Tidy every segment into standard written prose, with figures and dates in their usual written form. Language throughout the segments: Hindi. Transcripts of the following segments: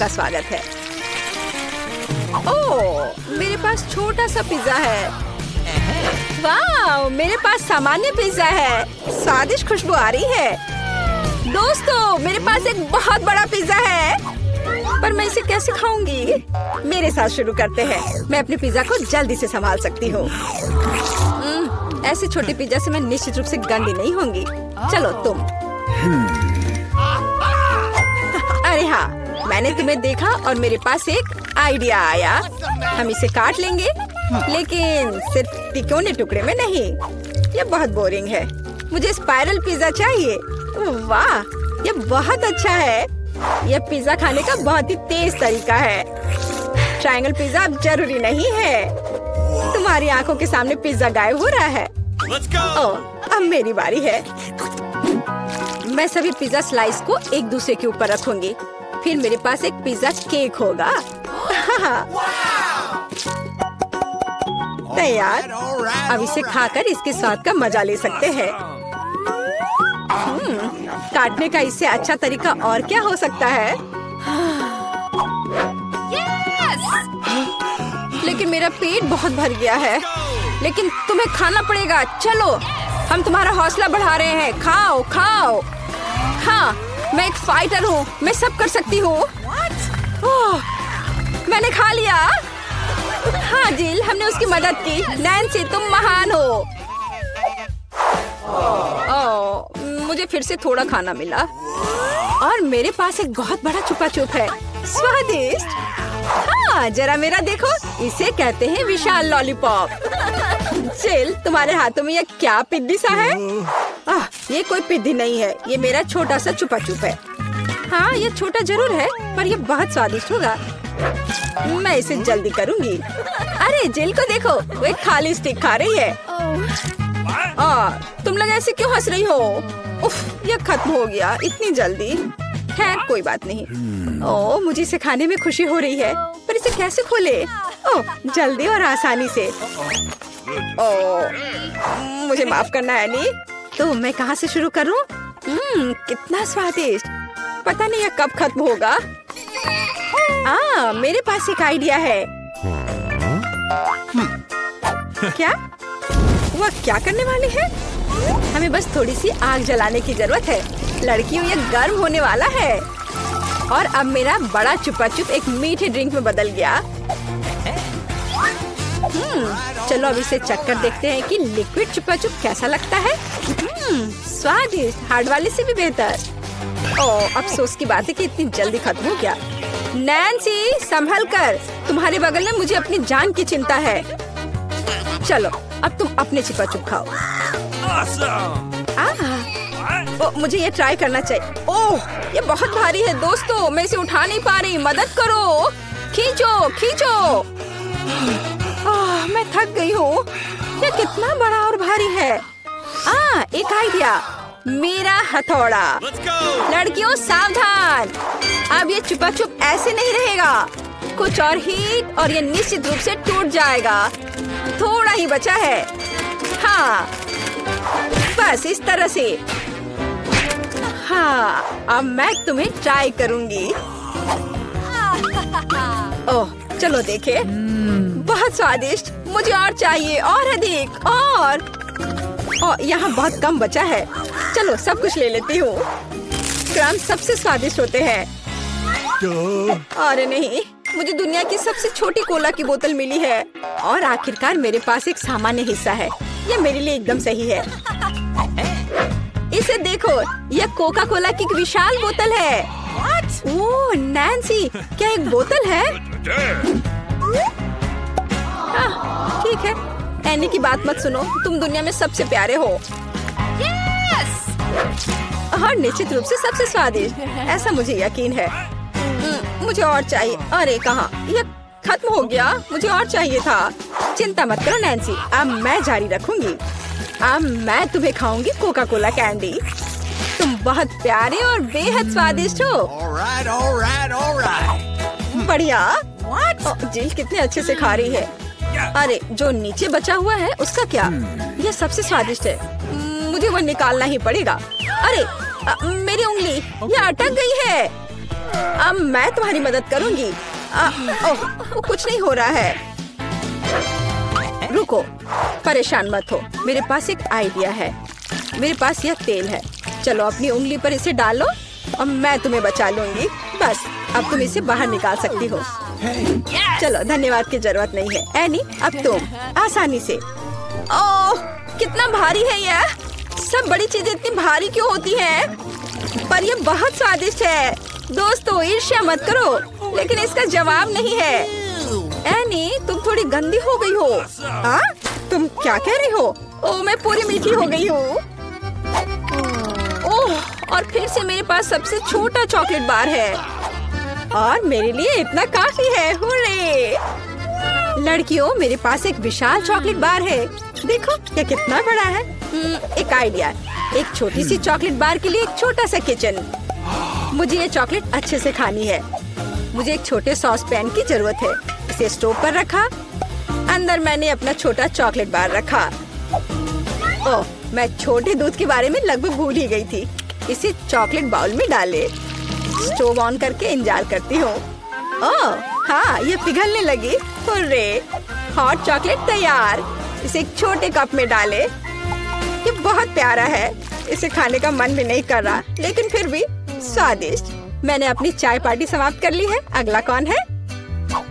आपका स्वागत है। ओह, मेरे पास छोटा सा पिज्जा है। वाह, मेरे पास सामान्य पिज्जा है। स्वादिष्ट खुशबू आ रही है। दोस्तों, मेरे पास एक बहुत बड़ा पिज्जा है, पर मैं इसे कैसे खाऊंगी? मेरे साथ शुरू करते हैं। मैं अपने पिज्जा को जल्दी से संभाल सकती हूँ। ऐसे छोटे पिज्जा से मैं निश्चित रूप से गंदी नहीं होंगी। चलो तुम। अरे हाँ, मैंने तुम्हें देखा और मेरे पास एक आइडिया आया। हम इसे काट लेंगे, लेकिन सिर्फ तिकोने टुकड़े में नहीं। ये बहुत बोरिंग है। मुझे स्पाइरल पिज्जा चाहिए। वाह, ये बहुत अच्छा है। यह पिज्जा खाने का बहुत ही तेज तरीका है। ट्रायंगल पिज्जा अब जरूरी नहीं है। तुम्हारी आंखों के सामने पिज्जा गायब हो रहा है। ओह, अब मेरी बारी है। मैं सभी पिज्जा स्लाइस को एक दूसरे के ऊपर रखूंगी। फिर मेरे पास एक पिज्जा केक होगा। तैयार। अब इसे खाकर इसके स्वाद का मजा ले सकते हैं। काटने का इससे अच्छा तरीका और क्या हो सकता है? लेकिन मेरा पेट बहुत भर गया है। लेकिन तुम्हें खाना पड़ेगा। चलो, हम तुम्हारा हौसला बढ़ा रहे हैं। खाओ खाओ। हाँ, मैं एक फाइटर हूँ। मैं सब कर सकती हूँ। मैंने खा लिया। हाँ जिल, हमने उसकी मदद की। नैन्सी, तुम महान हो। मुझे फिर से थोड़ा खाना मिला और मेरे पास एक बहुत बड़ा छुपा छुप है। स्वादिष्ट। हाँ, जरा मेरा देखो। इसे कहते हैं विशाल लॉलीपॉप। जिल, तुम्हारे हाथों में ये क्या पिद्दी सा है? ये कोई पिद्दी नहीं है। ये मेरा छोटा सा छुपा छुप है। हाँ, ये छोटा जरूर है, पर ये बहुत स्वादिष्ट होगा। मैं इसे जल्दी करूंगी। अरे जिल को देखो, वो एक खाली स्टिक खा रही है। तुम लोग ऐसे क्यों हंस रही हो? उफ, ये खत्म हो गया इतनी जल्दी। खैर, कोई बात नहीं। मुझे इसे खाने में खुशी हो रही है, पर इसे कैसे खोले? जल्दी और आसानी से। मुझे माफ करना एनी। तो मैं कहाँ से शुरू करूँ? कितना स्वादिष्ट। पता नहीं यह कब खत्म होगा। मेरे पास एक आइडिया है। क्या? वह क्या करने वाली है? हमें बस थोड़ी सी आग जलाने की जरूरत है। लड़कियों, ये गर्म होने वाला है। और अब मेरा बड़ा छुपा छुप एक मीठे ड्रिंक में बदल गया। चलो अब इसे चक्कर देखते हैं कि लिक्विड छुपा छुप कैसा लगता है। स्वादिष्ट, हार्ड वाले से भी बेहतर। अफसोस की बात है कि इतनी जल्दी खत्म हो गया। नैन्सी, संभल कर। तुम्हारे बगल में मुझे अपनी जान की चिंता है। चलो, अब तुम अपने छुपा छुप खाओ। मुझे ये ट्राई करना चाहिए। ओह, ये बहुत भारी है दोस्तों। मैं इसे उठा नहीं पा रही। मदद करो। खींचो खींचो। मैं थक गई हूँ। ये कितना बड़ा और भारी है। एक आइडिया। मेरा हथौड़ा। लड़कियों, सावधान। अब ये छुपा छुप ऐसे नहीं रहेगा। कुछ और हीट और ये निश्चित रूप से टूट जाएगा। थोड़ा ही बचा है। हाँ, बस इस तरह से। हाँ, अब मैं तुम्हें ट्राई करूंगी। ओह, चलो देखे। बहुत स्वादिष्ट। मुझे और चाहिए, और अधिक। और यहाँ बहुत कम बचा है। चलो, सब कुछ ले लेती हूँ। क्रम सबसे स्वादिष्ट होते हैं। अरे नहीं, मुझे दुनिया की सबसे छोटी कोला की बोतल मिली है। और आखिरकार मेरे पास एक सामान्य हिस्सा है। यह मेरे लिए एकदम सही है। इसे देखो, यह कोका कोला की एक विशाल बोतल है। ओह नैन्सी, क्या एक बोतल है? ठीक है, एनी की बात मत सुनो। तुम दुनिया में सबसे प्यारे हो। और निश्चित रूप से सबसे स्वादिष्ट। ऐसा मुझे यकीन है। मुझे और चाहिए। अरे कहाँ? यह खत्म हो गया। मुझे और चाहिए था। चिंता मत करो नैन्सी, अब मैं जारी रखूंगी। अब मैं तुम्हें खाऊंगी कोका कोला कैंडी। तुम बहुत प्यारे और बेहद स्वादिष्ट हो। बढ़िया। जिल कितने अच्छे से खा रही है। अरे, जो नीचे बचा हुआ है उसका क्या? यह सबसे स्वादिष्ट है। मुझे वो निकालना ही पड़ेगा। अरे, मेरी उंगली, यह अटक गई है। अब मैं तुम्हारी मदद करूंगी। ओह, कुछ नहीं हो रहा है। रुको, परेशान मत हो, मेरे पास एक आइडिया है। मेरे पास यह तेल है, चलो अपनी उंगली पर इसे डालो और मैं तुम्हें बचा लूंगी। बस अब तुम इसे बाहर निकाल सकती हो। चलो, धन्यवाद की जरूरत नहीं है। एनी, अब तुम आसानी से। ओह, कितना भारी है यह। सब बड़ी चीजें इतनी भारी क्यों होती हैं? पर यह बहुत स्वादिष्ट है। दोस्तों, ईर्ष्या मत करो, लेकिन इसका जवाब नहीं है। एनी, तुम थोड़ी गंदी हो गई हो। हाँ? तुम क्या कह रही हो? ओह, मैं पूरी मीठी हो गई हूँ। ओह, और फिर से मेरे पास सबसे छोटा चॉकलेट बार है और मेरे लिए इतना काफी है। हुर्रे! लड़कियों, मेरे पास एक विशाल चॉकलेट बार है। देखो ये कितना बड़ा है। एक आइडिया, एक छोटी सी चॉकलेट बार के लिए एक छोटा सा किचन। मुझे ये चॉकलेट अच्छे से खानी है। मुझे एक छोटे सॉस पैन की जरूरत है। इसे स्टोव पर रखा, अंदर मैंने अपना छोटा चॉकलेट बार रखा। ओह, मैं छोटे दूध के बारे में लगभग भूल ही गई थी। इसे चॉकलेट बाउल में डाले, स्टोव ऑन करके इंतजार करती हूँ। ओह हाँ, ये पिघलने लगी। हुर्रे! हॉट चॉकलेट तैयार। इसे एक छोटे कप में डाले। ये बहुत प्यारा है, इसे खाने का मन भी नहीं कर रहा, लेकिन फिर भी स्वादिष्ट। मैंने अपनी चाय पार्टी समाप्त कर ली है। अगला कौन है?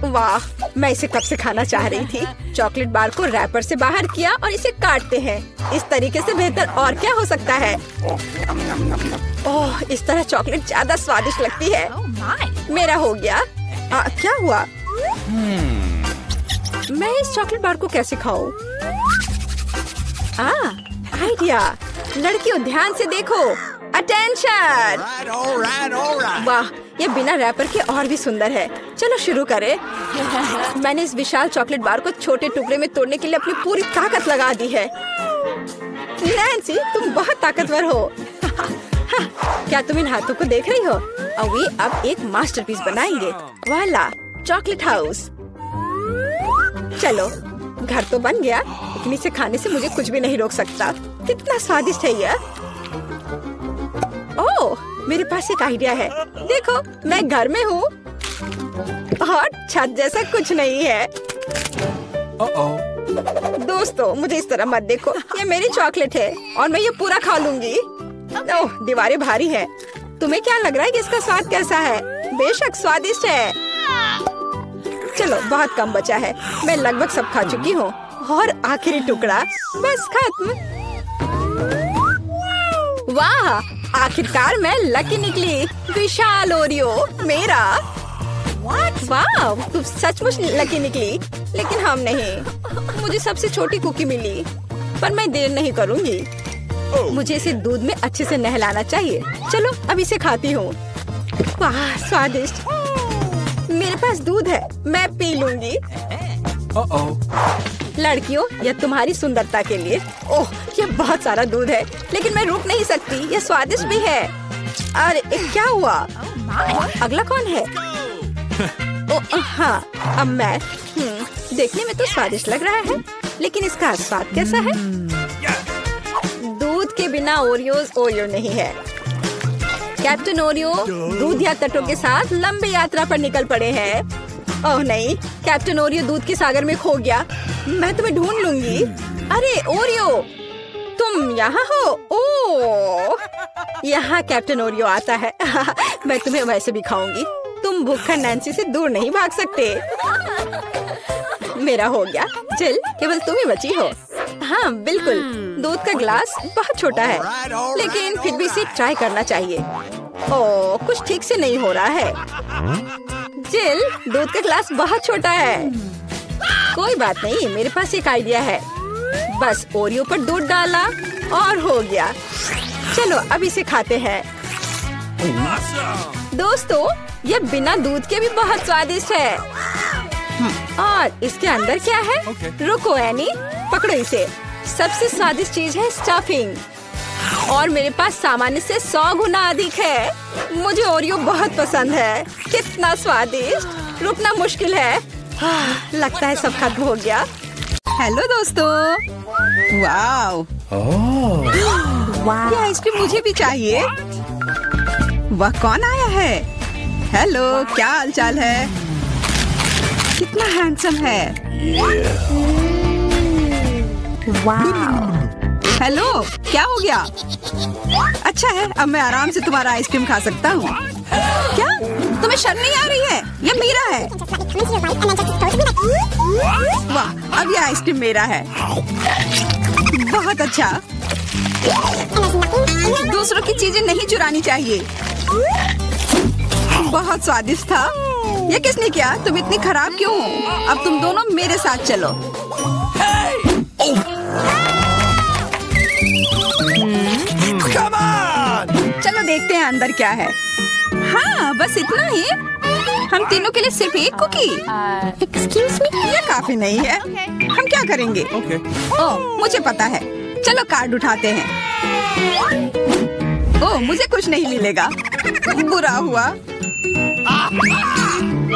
वाह, मैं इसे कब से खाना चाह रही थी। चॉकलेट बार को रैपर से बाहर किया और इसे काटते हैं। इस तरीके से बेहतर और क्या हो सकता है? ओह, इस तरह चॉकलेट ज्यादा स्वादिष्ट लगती है। मेरा हो गया। क्या हुआ? मैं इस चॉकलेट बार को कैसे खाऊं? आइडिया। लड़कियों, ध्यान से देखो। अटेंशन! वाह, ये बिना रैपर के और भी सुंदर है। चलो शुरू करें। मैंने इस विशाल चॉकलेट बार को छोटे टुकड़े में तोड़ने के लिए अपनी पूरी ताकत लगा दी है। नैन्सी, तुम बहुत ताकतवर हो। क्या तुम इन हाथों को देख रही हो? और वे अब एक मास्टरपीस बनाएंगे। वाला, चॉकलेट हाउस। चलो, घर तो बन गया, लेकिन इसे खाने से मुझे कुछ भी नहीं रोक सकता। कितना स्वादिष्ट है यह। ओह, मेरे पास एक आइडिया है। देखो, मैं घर में हूँ और छत जैसा कुछ नहीं है। दोस्तों, मुझे इस तरह मत देखो। ये मेरी चॉकलेट है और मैं ये पूरा खा लूंगी। ओह, दीवारें भारी है। तुम्हें क्या लग रहा है कि इसका स्वाद कैसा है? बेशक स्वादिष्ट है। चलो, बहुत कम बचा है। मैं लगभग सब खा चुकी हूँ और आखिरी टुकड़ा, बस खत्म। वाह, आखिरकार मैं लकी निकली। विशाल ओरियो मेरा। वाह, तुम सचमुच लकी निकली, लेकिन हम नहीं। मुझे सबसे छोटी कुकी मिली, पर मैं देर नहीं करूँगी। मुझे इसे दूध में अच्छे से नहलाना चाहिए। चलो, अब इसे खाती हूँ। वाह, स्वादिष्ट। मेरे पास दूध है, मैं पी लूंगी। लड़कियों, यह तुम्हारी सुंदरता के लिए। ओह, यह बहुत सारा दूध है, लेकिन मैं रुक नहीं सकती। यह स्वादिष्ट भी है। अरे क्या हुआ? अगला कौन है? ओह हाँ, अब मैं। देखने में तो स्वादिष्ट लग रहा है, लेकिन इसका स्वाद कैसा है? दूध के बिना ओरियो नहीं है। कैप्टन ओरियो दूध या तटों के साथ लंबी यात्रा पर निकल पड़े हैं। ओह नहीं, कैप्टन ओरियो दूध के सागर में खो गया। मैं तुम्हें ढूंढ लूंगी। अरे ओरियो, तुम यहाँ हो? ओह, यहाँ कैप्टन ओरियो आता है। मैं तुम्हें वैसे भी खाऊंगी। तुम भूखा नैन्सी से दूर नहीं भाग सकते। मेरा हो गया। जिल, केवल तुम ही बची हो। हाँ बिल्कुल, दूध का ग्लास बहुत छोटा है, लेकिन फिर भी इसे ट्राई करना चाहिए। ओह, कुछ ठीक से नहीं हो रहा है। जिल, दूध का ग्लास बहुत छोटा है। कोई बात नहीं, मेरे पास एक आइडिया है। बस ओरियो पर दूध डाला और हो गया। चलो, अब इसे खाते हैं। दोस्तों, यह बिना दूध के भी बहुत स्वादिष्ट है। और इसके अंदर क्या है? रुको एनी, पकड़ो इसे। सबसे स्वादिष्ट चीज है स्टफिंग, और मेरे पास सामान्य से 100 गुना अधिक है। मुझे ओरियो बहुत पसंद है। कितना स्वादिष्ट, रुकना मुश्किल है। लगता है सब खत्म हो गया। हेलो दोस्तों। वाओ, ये आइसक्रीम मुझे भी चाहिए। वह कौन आया है? हेलो, क्या हालचाल है? कितना हैंडसम है। वाह। हेलो, क्या हो गया? अच्छा है, अब मैं आराम से तुम्हारा आइसक्रीम खा सकता हूँ। क्या तुम्हें शर्म नहीं आ रही है? ये मेरा है। वाह, अब ये आइसक्रीम मेरा है। बहुत अच्छा। दूसरों की चीजें नहीं चुरानी चाहिए। बहुत स्वादिष्ट था। ये किसने किया? तुम इतनी खराब क्यों हो? अब तुम दोनों मेरे साथ चलो। चलो देखते हैं अंदर क्या है। हाँ, बस इतना ही। हम तीनों के लिए सिर्फ एक कुकी। एक्सक्यूज मी, ये काफी नहीं है। हम क्या करेंगे? ओह, मुझे पता है। चलो कार्ड उठाते हैं। ओह, मुझे कुछ नहीं मिलेगा। बुरा हुआ।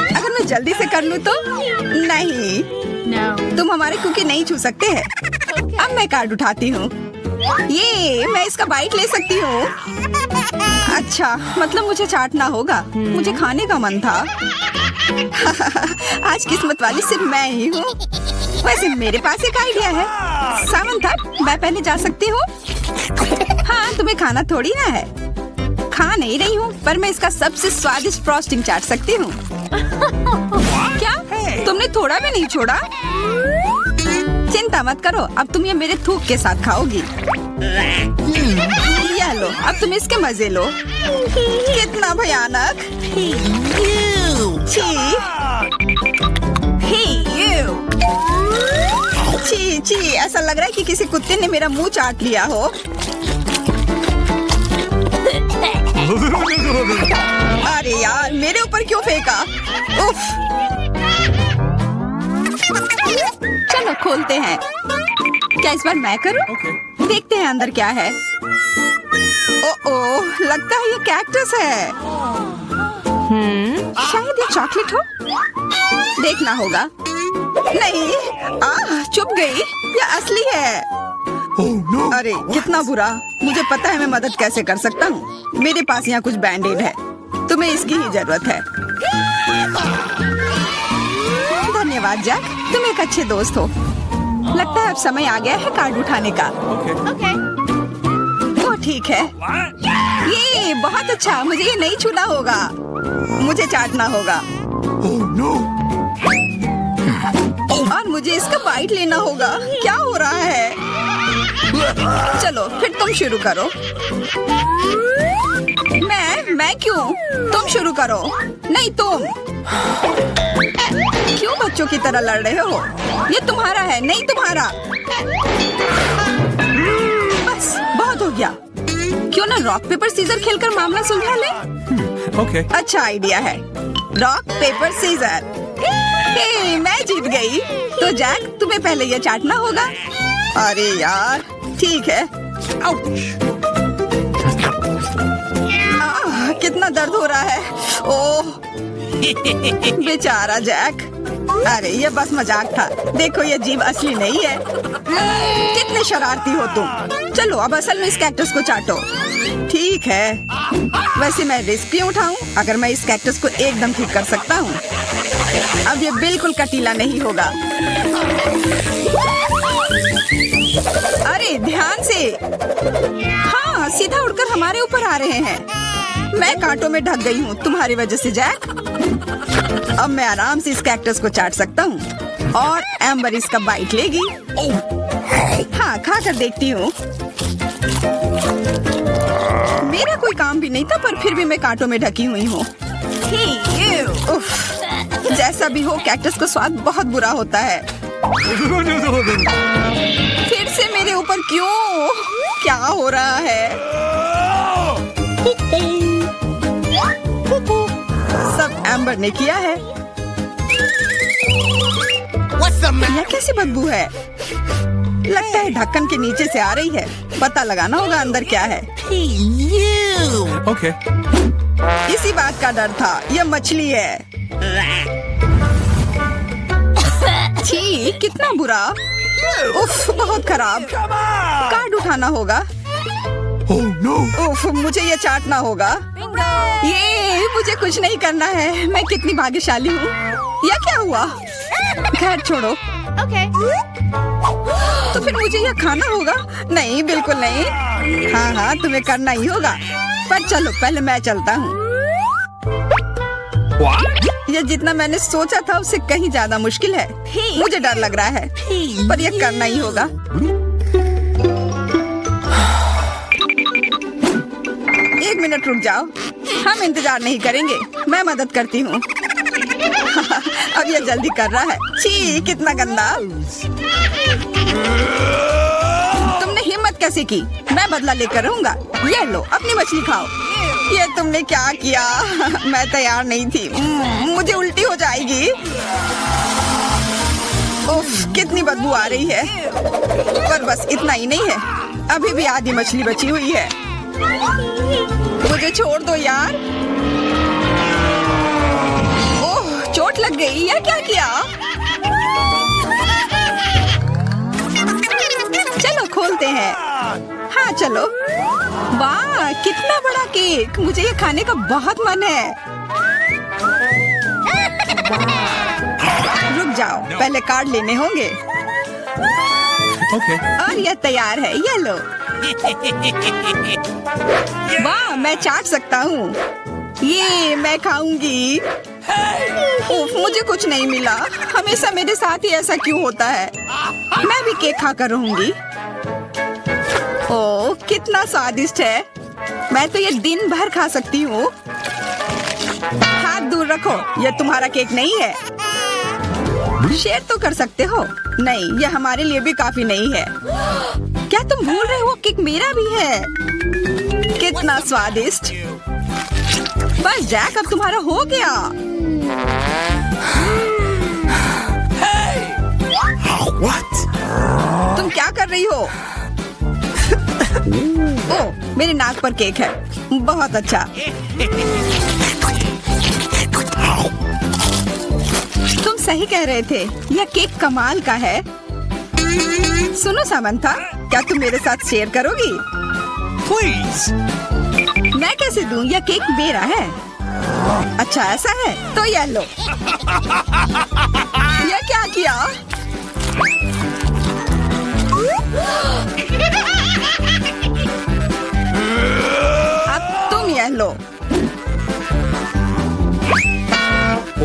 अगर मैं जल्दी से कर लूँ तो? नहीं, तुम हमारे कुकी नहीं छू सकते हैं। अब मैं कार्ड उठाती हूँ। ये मैं इसका बाइट ले सकती हूँ। अच्छा, मतलब मुझे चाटना होगा। मुझे खाने का मन था। आज किस्मत वाली सिर्फ मैं ही हूँ। वैसे मेरे पास एक आइडिया है। सामंथा, मैं पहले जा सकती हूँ? हाँ, तुम्हें खाना थोड़ी ना है। खा नहीं रही हूँ, पर मैं इसका सबसे स्वादिष्ट फ्रॉस्टिंग चाट सकती हूँ। क्या तुमने थोड़ा भी नहीं छोड़ा? चिंता मत करो, अब तुम ये मेरे थूक के साथ खाओगी। ये लो, अब तुम इसके मजे लो। कितना भयानक। छी छी, ऐसा लग रहा है कि किसी कुत्ते ने मेरा मुंह चाट लिया हो। अरे यार, मेरे ऊपर क्यों फेंका? उफ। चलो खोलते हैं। क्या इस बार मैं करूं? देखते हैं अंदर क्या है। ओह, लगता है ये कैक्टस है। शायद ये चॉकलेट हो। देखना होगा। नहीं, चुप गई। ये असली है। अरे कितना बुरा। मुझे पता है मैं मदद कैसे कर सकता हूँ। मेरे पास यहाँ कुछ बैंडेड है। तुम्हें इसकी ही जरूरत है। धन्यवाद जैक, तुम एक अच्छे दोस्त हो। लगता है अब समय आ गया है कार्ड उठाने का। ओह ठीक है। ये बहुत अच्छा। मुझे ये नहीं छूना होगा। मुझे चाटना होगा। और मुझे इसका बाइट लेना होगा। क्या हो रहा है? चलो फिर तुम शुरू करो। मैं क्यों? तुम शुरू करो। नहीं तुम। क्यों बच्चों की तरह लड़ रहे हो? ये तुम्हारा है, नहीं तुम्हारा। बस बहुत हो गया। क्यों ना रॉक पेपर सीजर खेलकर मामला सुलझा ले? Okay. अच्छा आइडिया है। Rock paper scissor. मैं जीत गई। तो जैक, तुम्हें पहले ये चाटना होगा। अरे यार, ठीक है। कितना दर्द हो रहा है। ओह बेचारा जैक। अरे ये बस मजाक था। देखो ये जीभ असली नहीं है। कितने शरारती हो तुम। चलो अब असल में इस कैक्टस को चाटो। ठीक है। वैसे मैं रिस्क क्यों उठाऊं? अगर मैं इस कैक्टस को एकदम ठीक कर सकता हूँ। अब ये बिल्कुल कटीला नहीं होगा। अरे ध्यान से। हाँ, सीधा उड़कर हमारे ऊपर आ रहे हैं। मैं कांटों में ढक गई हूँ तुम्हारी वजह से जैक। अब मैं आराम से इस कैक्टस को चाट सकता हूँ और एम्बर इसका बाइट लेगी। हाँ, खा कर देखती हूँ। मेरा कोई काम भी नहीं था, पर फिर भी मैं कांटों में ढकी हुई हूँ। जैसा भी हो, कैक्टस का स्वाद बहुत बुरा होता है। फिर से मेरे ऊपर क्यों? क्या हो रहा है? सब एम्बर ने किया है। यह कैसी बदबू है? लगता है ढक्कन के नीचे से आ रही है। पता लगाना होगा अंदर क्या है। Okay. इसी बात का डर था। यह मछली है। छी, कितना बुरा। उफ, बहुत खराब। कार्ड उठाना होगा। Oh no! उफ, मुझे ये चाटना होगा। ये मुझे कुछ नहीं करना है। मैं कितनी भाग्यशाली हूँ। यह क्या हुआ? खैर छोड़ो। तो फिर मुझे यह खाना होगा? नहीं, बिल्कुल नहीं। हाँ, तुम्हें करना ही होगा। पर चलो, पहले मैं चलता हूँ। यह जितना मैंने सोचा था उससे कहीं ज्यादा मुश्किल है। मुझे डर लग रहा है, पर यह करना ही होगा। एक मिनट रुक जाओ, हम इंतजार नहीं करेंगे। मैं मदद करती हूँ। अब यह जल्दी कर रहा है। छी, कितना गंदा। तुमने हिम्मत कैसे की? मैं बदला लेकर रहूंगा। ये लो, अपनी मछली खाओ। ये तुमने क्या किया? मैं तैयार नहीं थी। मुझे उल्टी हो जाएगी। उफ, कितनी बदबू आ रही है। पर बस इतना ही नहीं है, अभी भी आधी मछली बची हुई है। मुझे छोड़ दो यार। ओह, चोट लग गई। या क्या किया? चलो खोलते हैं। हाँ चलो। वाह, कितना बड़ा केक। मुझे ये खाने का बहुत मन है। रुक जाओ, पहले कार्ड लेने होंगे। Okay. और यह तैयार है। ये लो। वाह, मैं चाट सकता हूँ। ये मैं खाऊंगी। उफ, मुझे कुछ नहीं मिला। हमेशा मेरे साथ ही ऐसा क्यों होता है? मैं भी केक खाकर रहूंगी। ओह, कितना स्वादिष्ट है। मैं तो ये दिन भर खा सकती हूँ। हाथ दूर रखो, ये तुम्हारा केक नहीं है। शेयर तो कर सकते हो। नहीं, यह हमारे लिए भी काफी नहीं है। क्या तुम भूल रहे हो केक मेरा भी है? कितना स्वादिष्ट। बस जैक, अब तुम्हारा हो गया। What? तुम क्या कर रही हो? ओह, मेरे नाक पर केक है। बहुत अच्छा। तुम सही कह रहे थे, यह केक कमाल का है। सुनो सामंथा, क्या तुम मेरे साथ शेयर करोगी? Please. मैं कैसे दूं? यह केक मेरा है। अच्छा ऐसा है, तो यह लो। यह क्या किया? अब तुम यह लो।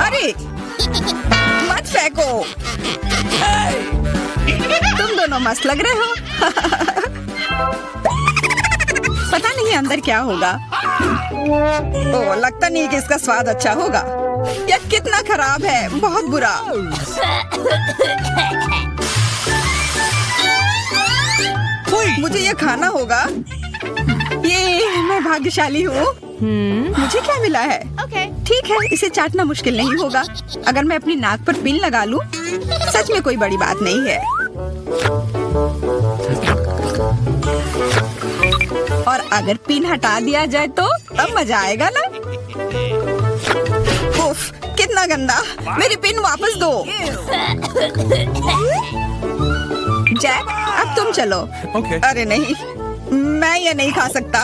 अरे मत फेंको। तुम दोनों मस्त लग रहे हो। पता नहीं अंदर क्या होगा। ओह, लगता नहीं कि इसका स्वाद अच्छा होगा। यह कितना खराब है, बहुत बुरा। मुझे यह खाना होगा। ये मैं भाग्यशाली हूँ। मुझे क्या मिला है? ठीक है, इसे चाटना मुश्किल नहीं होगा। अगर मैं अपनी नाक पर पिन लगा लूं, सच में कोई बड़ी बात नहीं है। और अगर पिन हटा दिया जाए तो तब मजा आएगा ना? उफ, कितना गंदा। मेरी पिन वापस दो। जैक, अब तुम चलो। Okay. अरे नहीं, मैं ये नहीं खा सकता।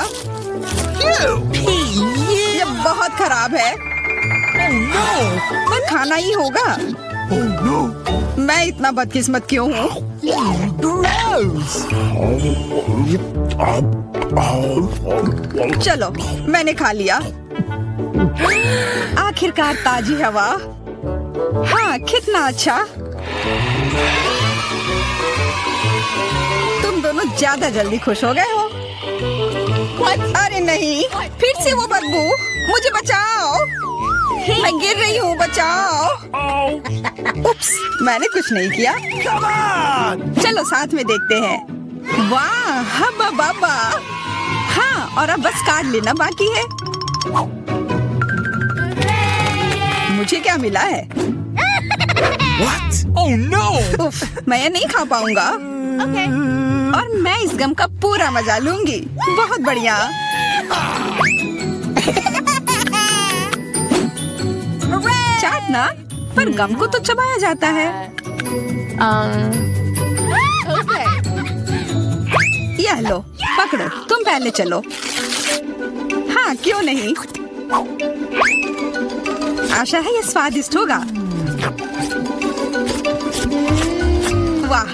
ये बहुत खराब है। पर खाना ही होगा। मैं इतना बदकिस्मत क्यों हूँ? चलो, मैंने खा लिया। आखिरकार ताजी हवा। हाँ, कितना अच्छा। तुम दोनों ज्यादा जल्दी खुश हो गए हो। अरे नहीं, फिर से वो बदबू। मुझे बचाओ, मैं गिर रही हूँ। बचाओ। उप्स, मैंने कुछ नहीं किया। चलो साथ में देखते हैं। वाह, हब्बा बाबा। हाँ, और अब बस कार्ड लेना बाकी है। मुझे क्या मिला है? What? Oh no! उफ, मैं ये नहीं खा पाऊंगा। और मैं इस गम का पूरा मजा लूंगी। बहुत बढ़िया। चाटना, पर गम को तो चबाया जाता है। यह लो, पकड़ो। तुम पहले चलो। हाँ, हाँ, क्यों नहीं। आशा है ये स्वादिष्ट होगा। वाह,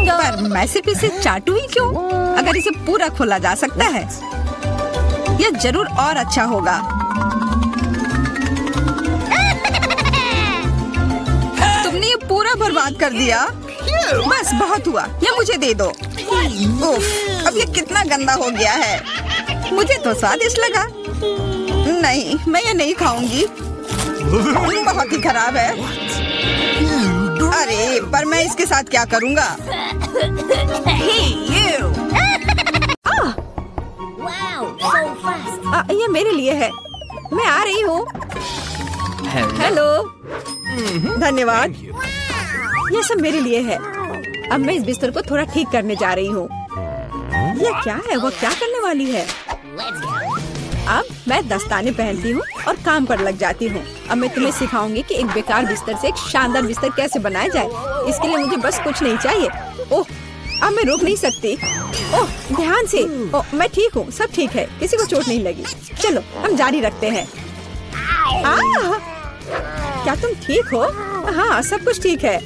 पर मैं सिर्फ इसे चाटू ही क्यों, अगर इसे पूरा खोला जा सकता है यह जरूर और अच्छा होगा। तुमने ये पूरा बर्बाद कर दिया। बस बहुत हुआ, ये मुझे दे दो। उफ, अब ये कितना गंदा हो गया है। मुझे तो स्वादिष्ट लगा। नहीं, मैं ये नहीं खाऊंगी, बहुत ही खराब है। अरे, पर मैं इसके साथ क्या करूंगा? ये मेरे लिए है, मैं आ रही हूँ। हेलो, धन्यवाद। ये सब मेरे लिए है। अब मैं इस बिस्तर को थोड़ा ठीक करने जा रही हूँ। ये क्या है? वो क्या करने वाली है? अब मैं दस्ताने पहनती हूँ और काम पर लग जाती हूँ। अब मैं तुम्हें सिखाऊंगी कि एक बेकार बिस्तर से एक शानदार बिस्तर कैसे बनाया जाए। इसके लिए मुझे बस कुछ नहीं चाहिए। ओह, अब मैं रुक नहीं सकती। ओह, ध्यान से। ओह, मैं ठीक हूँ, सब ठीक है, किसी को चोट नहीं लगी। चलो हम जारी रखते हैं। क्या तुम ठीक हो? हाँ, सब कुछ ठीक है।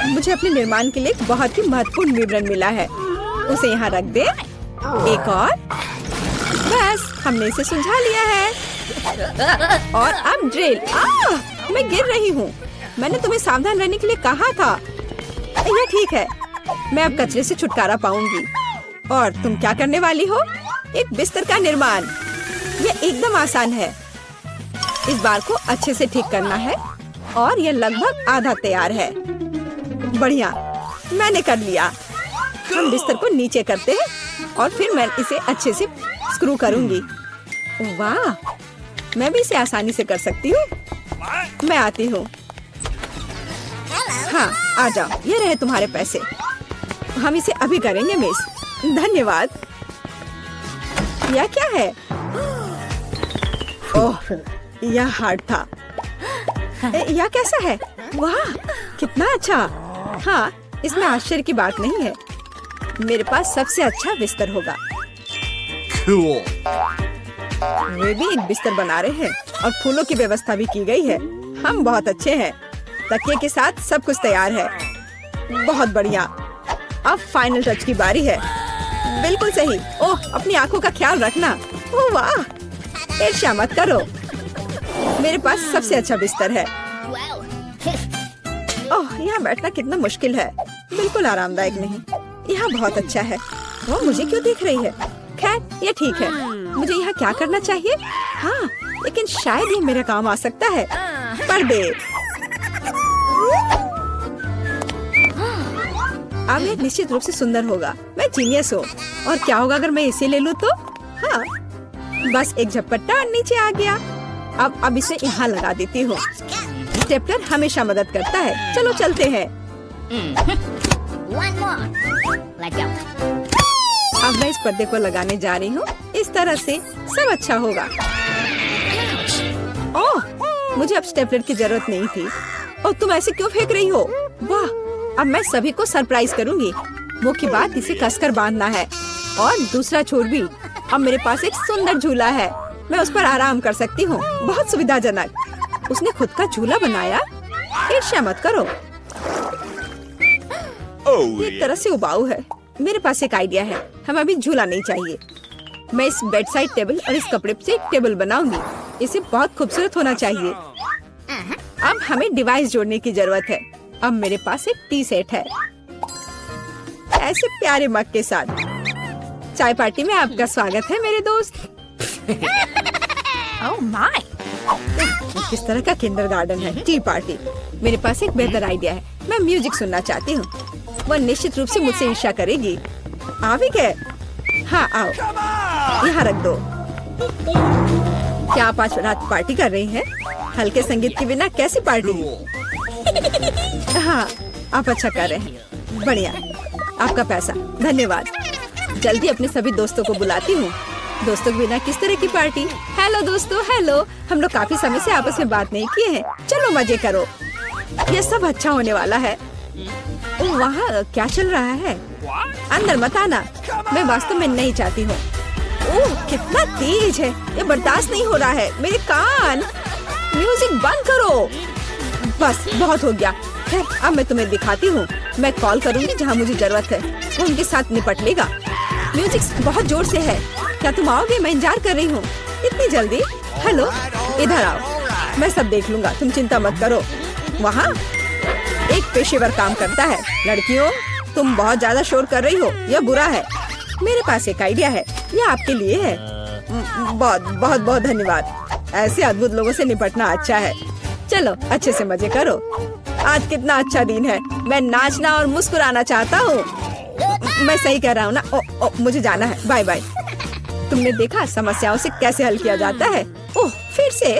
मुझे अपने निर्माण के लिए एक बहुत ही महत्वपूर्ण विवरण मिला है। उसे यहाँ रख दे। एक और, बस हमने इसे सुलझा लिया है। और अब ड्रिल। मैं गिर रही हूँ। मैंने तुम्हें सावधान रहने के लिए कहा था। यह ठीक है, मैं अब कचरे से छुटकारा पाऊंगी। और तुम क्या करने वाली हो? एक बिस्तर का निर्माण। यह एकदम आसान है। इस बार को अच्छे से ठीक करना है और यह लगभग आधा तैयार है। बढ़िया, मैंने कर लिया। हम बिस्तर को नीचे करते हैं और फिर मैं इसे अच्छे से स्क्रू करूंगी। वाह, मैं भी इसे आसानी से कर सकती हूँ। मैं आती हूँ। हाँ, आ जाओ, ये रहे तुम्हारे पैसे। हम इसे अभी करेंगे मिस। धन्यवाद। यह क्या है? ओह, यह हार्ड था। यह कैसा है? वाह, कितना अच्छा। हाँ, इसमें आश्चर्य की बात नहीं है। मेरे पास सबसे अच्छा बिस्तर होगा। Cool. वे भी एक बिस्तर बना रहे हैं और फूलों की व्यवस्था भी की गई है। हम बहुत अच्छे हैं। तकिए के साथ सब कुछ तैयार है। बहुत बढ़िया। अब फाइनल टच की बारी है। बिल्कुल सही। ओह, अपनी आंखों का ख्याल रखना। ओह वाह, ईर्ष्या मत करो। मेरे पास सबसे अच्छा बिस्तर है। ओह, यहाँ बैठना कितना मुश्किल है। बिल्कुल आरामदायक नहीं। यहाँ बहुत अच्छा है। वो मुझे क्यों देख रही है? खैर, ये ठीक है। मुझे यहाँ क्या करना चाहिए? हाँ, लेकिन शायद ये मेरा काम आ सकता है। पर्दे। अब ये निश्चित रूप से सुंदर होगा। मैं जीनियस हूँ। और क्या होगा अगर मैं इसे ले लूँ तो? हाँ, बस एक झपट्टा और नीचे आ गया। अब इसे यहाँ लगा देती हूँ। स्टेपलर हमेशा मदद करता है। चलो चलते हैं। अब मैं इस पर्दे को लगाने जा रही हूँ। इस तरह से सब अच्छा होगा। ओह, मुझे अब स्टेपलर की जरूरत नहीं थी। और तुम ऐसे क्यों फेंक रही हो? वाह, अब मैं सभी को सरप्राइज करूँगी। मुख्य बात इसे कसकर बांधना है और दूसरा छोर भी। अब मेरे पास एक सुंदर झूला है। मैं उस पर आराम कर सकती हूँ। बहुत सुविधाजनक। उसने खुद का झूला बनाया। ईर्ष्या मत करो। एक तरह से उबाऊ है। मेरे पास एक आइडिया है। हमें अभी झूला नहीं चाहिए। मैं इस बेड साइड टेबल और इस कपड़े से एक टेबल बनाऊंगी। इसे बहुत खूबसूरत होना चाहिए। अब हमें डिवाइस जोड़ने की जरूरत है। अब मेरे पास एक टी सेट है, ऐसे प्यारे मग के साथ। चाय पार्टी में आपका स्वागत है मेरे दोस्त। Oh my! किस तरह का किंडरगार्टन है? T party. मेरे पास एक बेहतर आइडिया है। मैं म्यूजिक सुनना चाहती हूँ। वह निश्चित रूप से मुझसे ईर्ष्या करेगी। आ भी गए? हाँ, आओ, यहाँ रख दो। क्या आप आज रात पार्टी कर रही हैं? हल्के संगीत के बिना कैसी पार्टी? हाँ, आप अच्छा कर रहे हैं। बढ़िया, आपका पैसा। धन्यवाद। जल्दी अपने सभी दोस्तों को बुलाती हूँ। दोस्तों के बिना किस तरह की पार्टी? हेलो दोस्तों, हेलो। हम लोग काफी समय से आपस में बात नहीं किए हैं। चलो मजे करो। ये सब अच्छा होने वाला है। वहाँ क्या चल रहा है? अंदर मत आना। मैं वास्तव में नहीं चाहती हूँ। ओह कितना तेज है, ये बर्दाश्त नहीं हो रहा है। मेरे कान, म्यूजिक बंद करो। बस बहुत हो गया। खैर अब मैं तुम्हें दिखाती हूँ। मैं कॉल करूँगी जहाँ मुझे जरूरत है, वो उनके साथ निपट लेगा। म्यूजिक बहुत जोर से है, क्या तुम आओगे? मैं इंतजार कर रही हूँ। इतनी जल्दी? हेलो, इधर आओ, मैं सब देख लूंगा, तुम चिंता मत करो। वहाँ एक पेशेवर काम करता है। लड़कियों, तुम बहुत ज्यादा शोर कर रही हो, यह बुरा है। मेरे पास एक आइडिया है, यह आपके लिए है। बहुत बहुत बहुत धन्यवाद। ऐसे अद्भुत लोगों से निपटना अच्छा है। चलो अच्छे से मजे करो। आज कितना अच्छा दिन है, मैं नाचना और मुस्कुराना चाहता हूँ। मैं सही कह रहा हूँ ना? मुझे जाना है, बाय बाय। तुमने देखा समस्याओं से कैसे हल किया जाता है? ओह फिर से?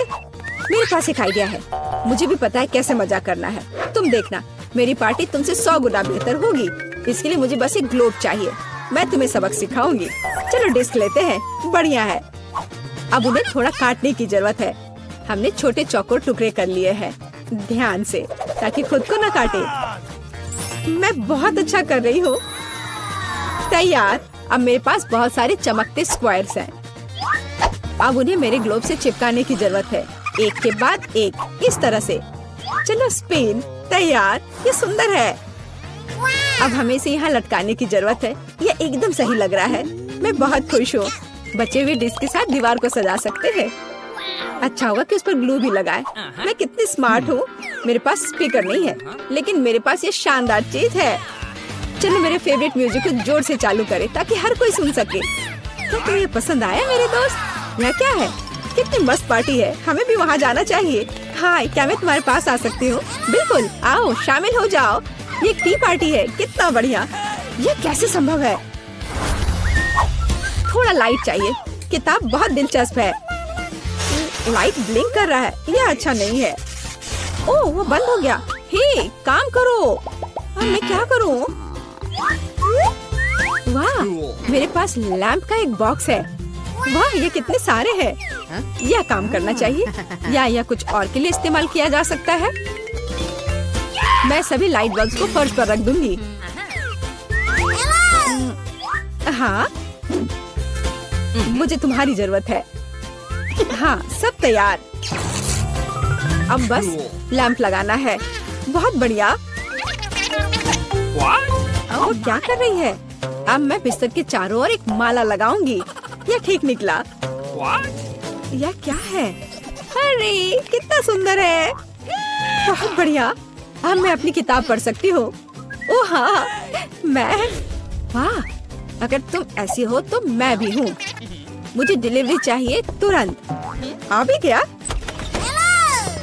मेरे पास एक आइडिया है, मुझे भी पता है कैसे मजा करना है। तुम देखना, मेरी पार्टी तुमसे 100 गुना बेहतर होगी। इसके लिए मुझे बस एक ग्लोब चाहिए, मैं तुम्हें सबक सिखाऊंगी। चलो डिस्क लेते हैं, बढ़िया है। अब उन्हें थोड़ा काटने की जरूरत है। हमने छोटे चौकोर टुकड़े कर लिए हैं, ध्यान से, ताकि खुद को न काटे। मैं बहुत अच्छा कर रही हूँ। तैयार। अब मेरे पास बहुत सारे चमकते स्क्वायर्स हैं। अब उन्हें मेरे ग्लोब से चिपकाने की जरूरत है, एक के बाद एक, इस तरह से। चलो स्पिन। तैयार, ये सुंदर है। अब हमें इसे यहाँ लटकाने की जरूरत है। ये एकदम सही लग रहा है, मैं बहुत खुश हूँ। बचे हुए डिस्क के साथ दीवार को सजा सकते हैं। अच्छा होगा कि उस पर ग्लू भी लगाए। मैं कितनी स्मार्ट हूँ। मेरे पास स्पीकर नहीं है, लेकिन मेरे पास ये शानदार चीज है। चलो मेरे फेवरेट म्यूजिक को जोर से चालू करें ताकि हर कोई सुन सके। क्या तुम्हें ये पसंद आया मेरे दोस्त? यह क्या है? कितनी मस्त पार्टी है, हमें भी वहाँ जाना चाहिए। हाय, क्या मैं तुम्हारे पास आ सकती हूँ? बिल्कुल, आओ शामिल हो जाओ। ये एक टी पार्टी है, कितना बढ़िया। यह कैसे संभव है? थोड़ा लाइट चाहिए। किताब बहुत दिलचस्प है। लाइट ब्लिंक कर रहा है, यह अच्छा नहीं है। ओह वो बंद हो गया। हे काम करो। अब मैं क्या करूँ? वाह, मेरे पास लैंप का एक बॉक्स है। वाह, ये कितने सारे हैं। यह काम करना चाहिए या यह कुछ और के लिए इस्तेमाल किया जा सकता है। मैं सभी लाइट बल्ब्स को फर्श पर रख दूंगी। हाँ, मुझे तुम्हारी जरूरत है। हाँ, सब तैयार। अब बस लैंप लगाना है। बहुत बढ़िया। वो क्या कर रही है? अब मैं बिस्तर के चारों ओर एक माला लगाऊंगी। यह ठीक निकला। यह क्या है? अरे कितना सुंदर है। बहुत बढ़िया। अब मैं अपनी किताब पढ़ सकती हूँ। ओह हाँ, मैं। वाह, अगर तुम ऐसी हो तो मैं भी हूँ। मुझे डिलीवरी चाहिए तुरंत। आ भी गया।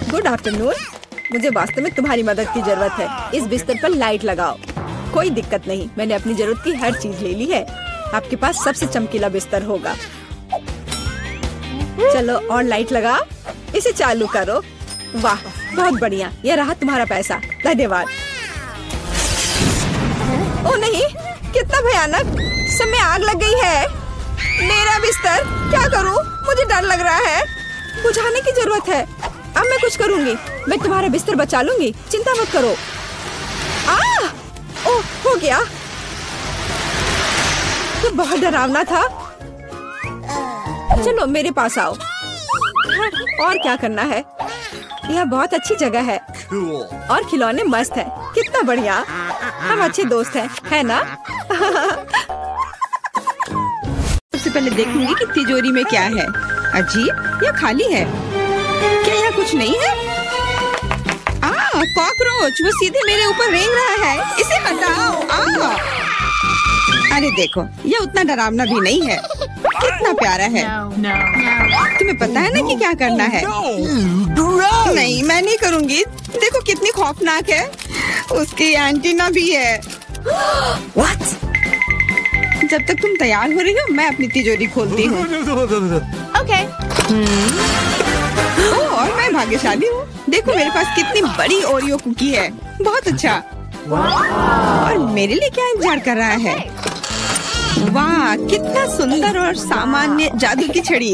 Good afternoon. मुझे वास्तव में तुम्हारी मदद की जरूरत है। इस बिस्तर पर लाइट लगाओ। कोई दिक्कत नहीं, मैंने अपनी जरूरत की हर चीज ले ली है। आपके पास सबसे चमकीला बिस्तर होगा। चलो और लाइट लगाओ, इसे चालू करो। वाह बहुत बढ़िया, यह रहा तुम्हारा पैसा। धन्यवाद। ओ नहीं, कितना भयानक। सब में आग लग गई है। मेरा बिस्तर, क्या करूं? मुझे डर लग रहा है। बुझाने की जरूरत है। अब मैं कुछ करूंगी। मैं तुम्हारा बिस्तर बचा लूंगी, चिंता मत करो। ओह हो गया। तो बहुत डरावना था। चलो मेरे पास आओ। और क्या करना है? यह बहुत अच्छी जगह है। और खिलौने मस्त हैं। कितना बढ़िया। हम अच्छे दोस्त हैं, है ना? सबसे पहले देखूंगी कि तिजोरी में क्या है। अजीब, यह खाली है। क्या यह कुछ नहीं है? कॉकरोच, वो सीधे मेरे ऊपर रेंग रहा है। इसे हटाओ। अरे देखो, यह उतना डरावना भी नहीं है। कितना प्यारा है। तुम्हें पता है ना कि क्या करना है? नहीं, मैं नहीं करूँगी। देखो कितनी खौफनाक है। उसकी एंटीना भी है। What? जब तक तुम तैयार हो रही हो, मैं अपनी तिजोरी खोलती हूँ। Okay. और मैं भाग्यशाली हूँ। देखो मेरे पास कितनी बड़ी ओरियो कुकी है। बहुत अच्छा। और मेरे लिए क्या इंतजार कर रहा है? वाह, कितना सुंदर और सामान्य जादू की छड़ी।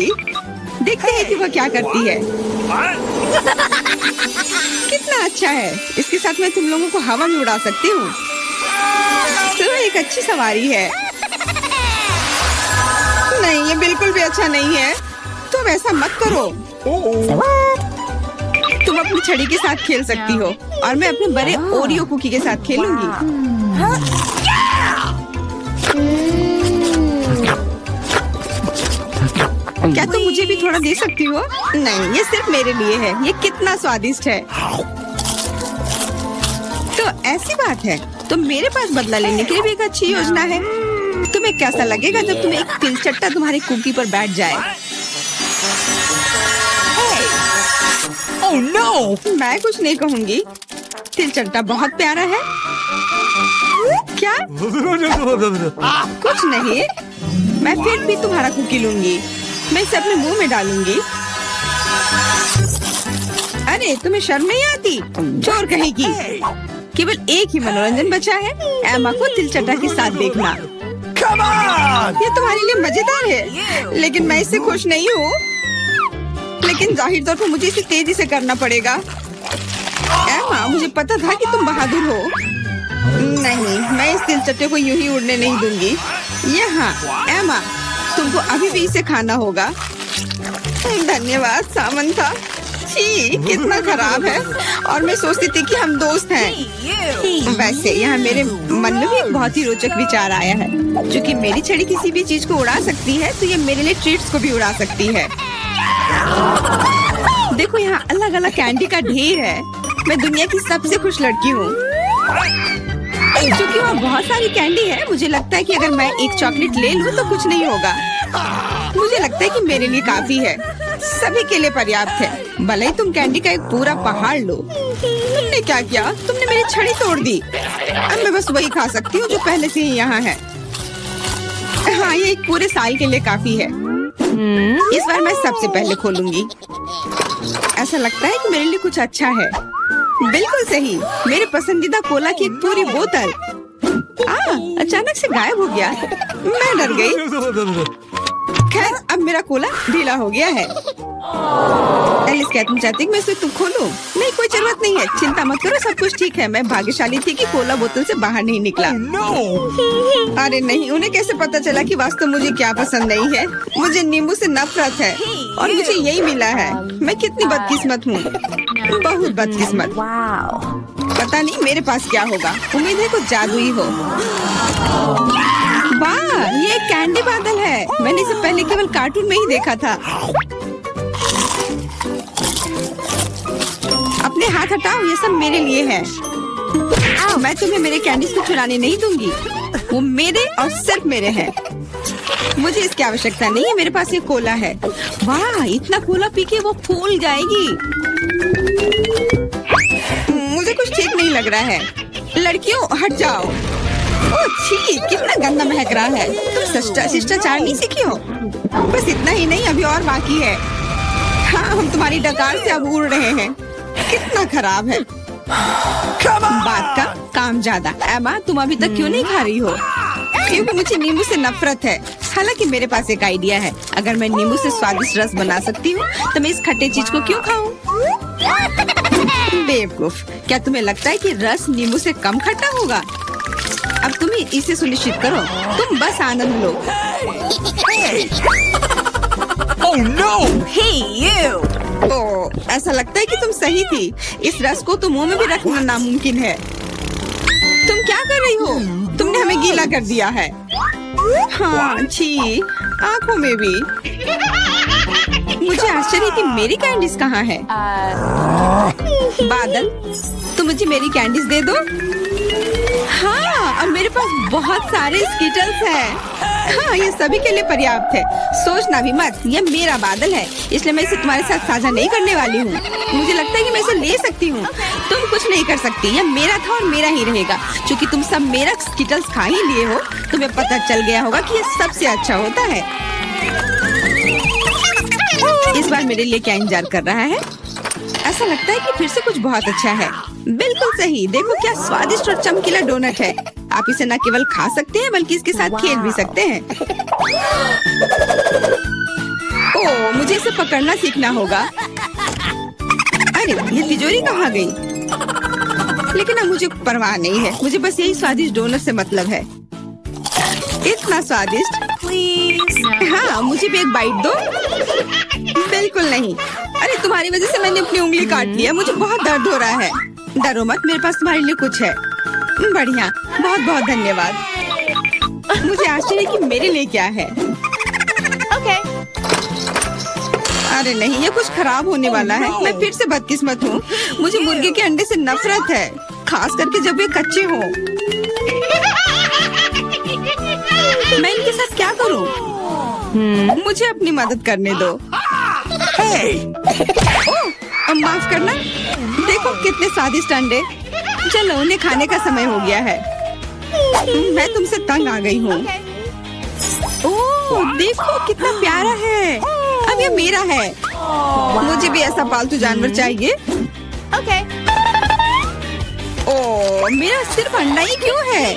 देखते हैं कि वह क्या करती है। कितना अच्छा है। इसके साथ मैं तुम लोगों को हवा में उड़ा सकती हूँ। तो एक अच्छी सवारी है। नहीं, ये बिल्कुल भी अच्छा नहीं है। तुम ऐसा मत करो। तुम अपनी छड़ी के साथ खेल सकती हो और मैं अपने बड़े ओरियो कुकी के साथ खेलूंगी। क्या तुम मुझे भी थोड़ा दे सकती हो? नहीं, ये सिर्फ मेरे लिए है। ये कितना स्वादिष्ट है। तो ऐसी बात है, तो मेरे पास बदला लेने के लिए भी एक अच्छी योजना है। तुम्हें कैसा लगेगा जब तुम्हें एक तिलचट्टा तुम्हारी कुकी पर बैठ जाए? Oh no! मैं कुछ नहीं कहूँगी। तिलचट्टा बहुत प्यारा है। क्या? कुछ नहीं, मैं फिर भी तुम्हारा कुकी लूंगी। मैं इसे अपने मुंह में डालूंगी। अरे तुम्हें शर्म नहीं आती? चोर कहेगी। केवल एक ही मनोरंजन बचा है, एमा को तिलचट्टा के साथ देखना। Come on! ये तुम्हारे लिए मजेदार है, लेकिन मैं इससे खुश नहीं हूँ। लेकिन जाहिर तौर पर मुझे इसे तेजी से करना पड़ेगा। एमा, मुझे पता था कि तुम बहादुर हो। नहीं, मैं इस तिलचट्टे को यूं ही उड़ने नहीं दूंगी। यहाँ, एमा, तुमको अभी भी इसे खाना होगा। धन्यवाद सामंथा। छी, कितना खराब है। और मैं सोचती थी कि हम दोस्त हैं। वैसे यहाँ मेरे मन में भी एक बहुत ही रोचक विचार आया है। क्योंकि मेरी छड़ी किसी भी चीज को उड़ा सकती है, तो ये मेरे लिए ट्रीट्स को भी उड़ा सकती है। देखो, यहाँ अलग अलग कैंडी का ढेर है। मैं दुनिया की सबसे खुश लड़की हूँ। क्योंकि वहाँ बहुत सारी कैंडी है, मुझे लगता है कि अगर मैं एक चॉकलेट ले लूँ तो कुछ नहीं होगा। मुझे लगता है कि मेरे लिए काफी है, सभी के लिए पर्याप्त है। भले ही तुम कैंडी का एक पूरा पहाड़ लो। तुमने क्या किया? तुमने मेरी छड़ी तोड़ दी। अब मैं बस वही खा सकती हूँ जो पहले से ही यहाँ है। हाँ, ये एक पूरे साल के लिए काफी है। इस बार मैं सबसे पहले खोलूंगी। ऐसा लगता है कि मेरे लिए कुछ अच्छा है। बिल्कुल सही, मेरे पसंदीदा कोला की एक पूरी बोतल। अचानक से गायब हो गया। मैं डर गई। खैर, अब मेरा कोला ढीला हो गया है। एलिस, क्या तुम चाहती कि मैं इसे तुम खोलूं? नहीं, कोई जरूरत नहीं है। चिंता मत करो, सब कुछ ठीक है। मैं भाग्यशाली थी कि कोला बोतल से बाहर नहीं निकला। अरे नहीं, उन्हें कैसे पता चला कि वास्तव मुझे क्या पसंद नहीं है? मुझे नींबू से नफरत है और मुझे यही मिला है। मैं कितनी बदकिस्मत हूँ, बहुत बदकिस्मत। पता नहीं मेरे पास क्या होगा। उम्मीद है कुछ जादुई हो। वाह, ये एक कैंडी बादल है। मैंने इसे पहले केवल कार्टून में ही देखा था। अपने हाथ हटाओ, ये सब मेरे लिए है। मैं तुम्हें मेरे कैंडीज को चुराने नहीं दूंगी। वो मेरे और सिर्फ मेरे हैं। मुझे इसकी आवश्यकता नहीं है। मेरे पास ये कोला है। वाह, इतना कोला पी के वो फूल जाएगी। मुझे कुछ ठीक नहीं लग रहा है। लड़कियों, हट जाओ। ओह छी, कितना गंदा महक रहा है। तुम शिष्टाचार नहीं सीखी हो? बस इतना ही नहीं, अभी और बाकी है। हाँ, हम तुम्हारी डकार से अब उड़ रहे हैं। कितना खराब है। बात का काम ज्यादा। एमा, तुम अभी तक क्यों नहीं खा रही हो? क्योंकि मुझे नींबू से नफरत है। हालांकि मेरे पास एक आइडिया है। अगर मैं नींबू से स्वादिष्ट रस बना सकती हूँ, तो मैं इस खट्टे चीज को क्यों खाऊं? बेवकूफ, क्या तुम्हें लगता है कि रस नींबू से कम खट्टा होगा? अब तुम इसे सुनिश्चित करो। तुम बस आनंद लो। Oh no! Hey, you! ओह, ऐसा लगता है कि तुम सही थी। इस रस को तो मुंह में भी रखना नामुमकिन है। तुम क्या कर रही हो? तुमने हमें गीला कर दिया है। हाँ, छी, आँखों में भी। मुझे आश्चर्य कि मेरी कैंडीज कहाँ है? बादल, तुम मुझे मेरी कैंडीज दे दो। हाँ, और मेरे पास बहुत सारे स्कीटल्स हैं। हाँ, ये सभी के लिए पर्याप्त है। सोचना भी मत, ये मेरा बादल है, इसलिए मैं इसे तुम्हारे साथ साझा नहीं करने वाली हूँ। मुझे लगता है कि मैं इसे ले सकती हूँ। तुम कुछ नहीं कर सकती। ये मेरा था और मेरा ही रहेगा। क्योंकि तुम सब मेरा स्कीटल्स खा ही लिए हो, तुम्हें पता चल गया होगा कि ये सबसे अच्छा होता है। इस बार मेरे लिए क्या इंतजार कर रहा है? ऐसा लगता है कि फिर से कुछ बहुत अच्छा है। बिल्कुल सही, देखो क्या स्वादिष्ट और चमकीला डोनट है। आप इसे न केवल खा सकते हैं, बल्कि इसके साथ खेल भी सकते हैं। ओह, मुझे इसे पकड़ना सीखना होगा। अरे, ये तिजोरी कहाँ गई? लेकिन अब मुझे परवाह नहीं है। मुझे बस यही स्वादिष्ट डोनट से मतलब है। इतना स्वादिष्ट। please. हाँ, मुझे भी एक बाइट दो। बिल्कुल नहीं। अरे तुम्हारी वजह से मैंने अपनी उंगली काट लिया। मुझे बहुत दर्द हो रहा है। डरो मत, मेरे पास तुम्हारे लिए कुछ है। बढ़िया, बहुत बहुत धन्यवाद। मुझे आश्चर्य है कि मेरे लिए क्या है। Okay. अरे नहीं, ये कुछ खराब होने वाला है। मैं फिर से बदकिस्मत हूँ। मुझे मुर्गे के अंडे से नफरत है, खास करके जब वे कच्चे हों। मैं इनके साथ क्या करूँ? मुझे अपनी मदद करने दो। Hey! ओह, माफ करना। देखो कितने स्वादिष्ट अंडे। चलो, उन्हें खाने का समय हो गया है। मैं तुमसे तंग आ गई हूँ। ओह, देखो कितना प्यारा है। अब ये मेरा है। मुझे भी ऐसा पालतू जानवर चाहिए। Okay. ओह, मेरा सिर्फ अंडा ही क्यों है?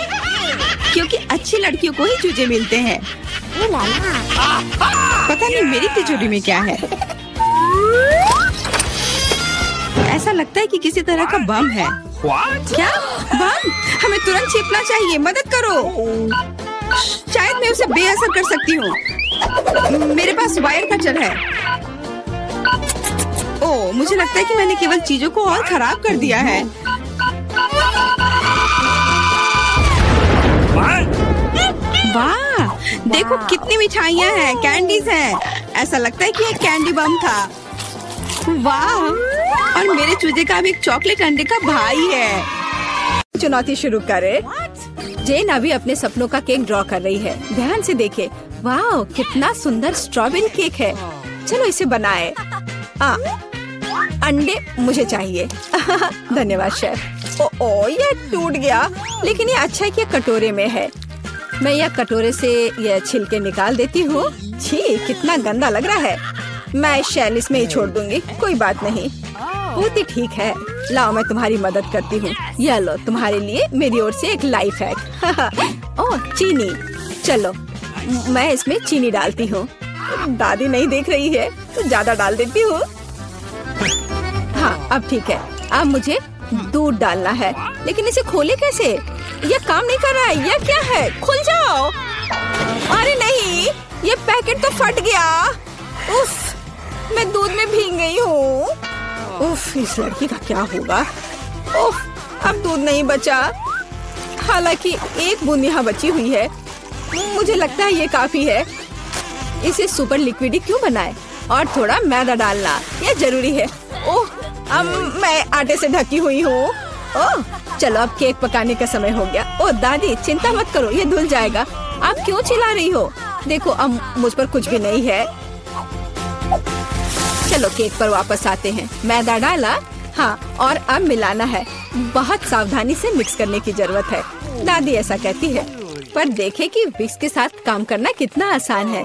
क्योंकि अच्छी लड़कियों को ही चूजे मिलते हैं। पता नहीं मेरी तिजोरी में क्या है। ऐसा लगता है कि किसी तरह का बम है। What? क्या बम? हमें तुरंत छिपना चाहिए। मदद करो। शायद मैं उसे बेअसर कर सकती हूँ। मेरे पास वायर कटर है। ओह, मुझे लगता है कि मैंने केवल चीजों को और खराब कर दिया है। What? वाह, देखो कितनी मिठाइयाँ हैं, कैंडीज हैं। ऐसा लगता है कि ये कैंडी बम था। वाह, और मेरे चूजे का अब एक चॉकलेट अंडे का भाई है। चुनौती शुरू करे। जेन अभी अपने सपनों का केक ड्रॉ कर रही है। ध्यान से देखे। वाह, कितना सुंदर स्ट्रॉबेरी केक है। चलो इसे बनाए। अंडे मुझे चाहिए। धन्यवाद शेफ। ओ, ये टूट गया, लेकिन ये अच्छा है कि ये कटोरे में है। मैं यह कटोरे से यह छिलके निकाल देती हूँ। छी, कितना गंदा लग रहा है। मैं शैल इसमें ही छोड़ दूंगी, कोई बात नहीं। बहुत ही ठीक है। लाओ, मैं तुम्हारी मदद करती हूँ। यह लो, तुम्हारे लिए मेरी ओर से एक लाइफ हैक। ओह, चीनी। चलो, मैं इसमें चीनी डालती हूँ। दादी नहीं देख रही है तो ज्यादा डाल देती हूँ। हाँ, अब ठीक है। अब मुझे दूध डालना है, लेकिन इसे खोले कैसे? यह काम नहीं कर रहा है। यह क्या है? खुल जाओ। अरे नहीं, ये पैकेट तो फट गया। उफ, मैं दूध में भीग गई हूँ। उफ, इस लड़की का क्या होगा? उफ, अब दूध नहीं बचा। हालांकि एक बूंद यहाँ बची हुई है। मुझे लगता है ये काफी है। इसे सुपर लिक्विड क्यों बनाए? और थोड़ा मैदा डालना, यह जरूरी है। ओह, अब मैं आटे से ढकी हुई हूँ। ओह, चलो अब केक पकाने का समय हो गया। ओह दादी, चिंता मत करो, ये धुल जाएगा। आप क्यों चिल्ला रही हो? देखो, अब मुझ पर कुछ भी नहीं है। चलो केक पर वापस आते हैं। मैदा डाला, हाँ, और अब मिलाना है। बहुत सावधानी से मिक्स करने की जरूरत है, दादी ऐसा कहती है। पर देखे कि विक्स के साथ काम करना कितना आसान है।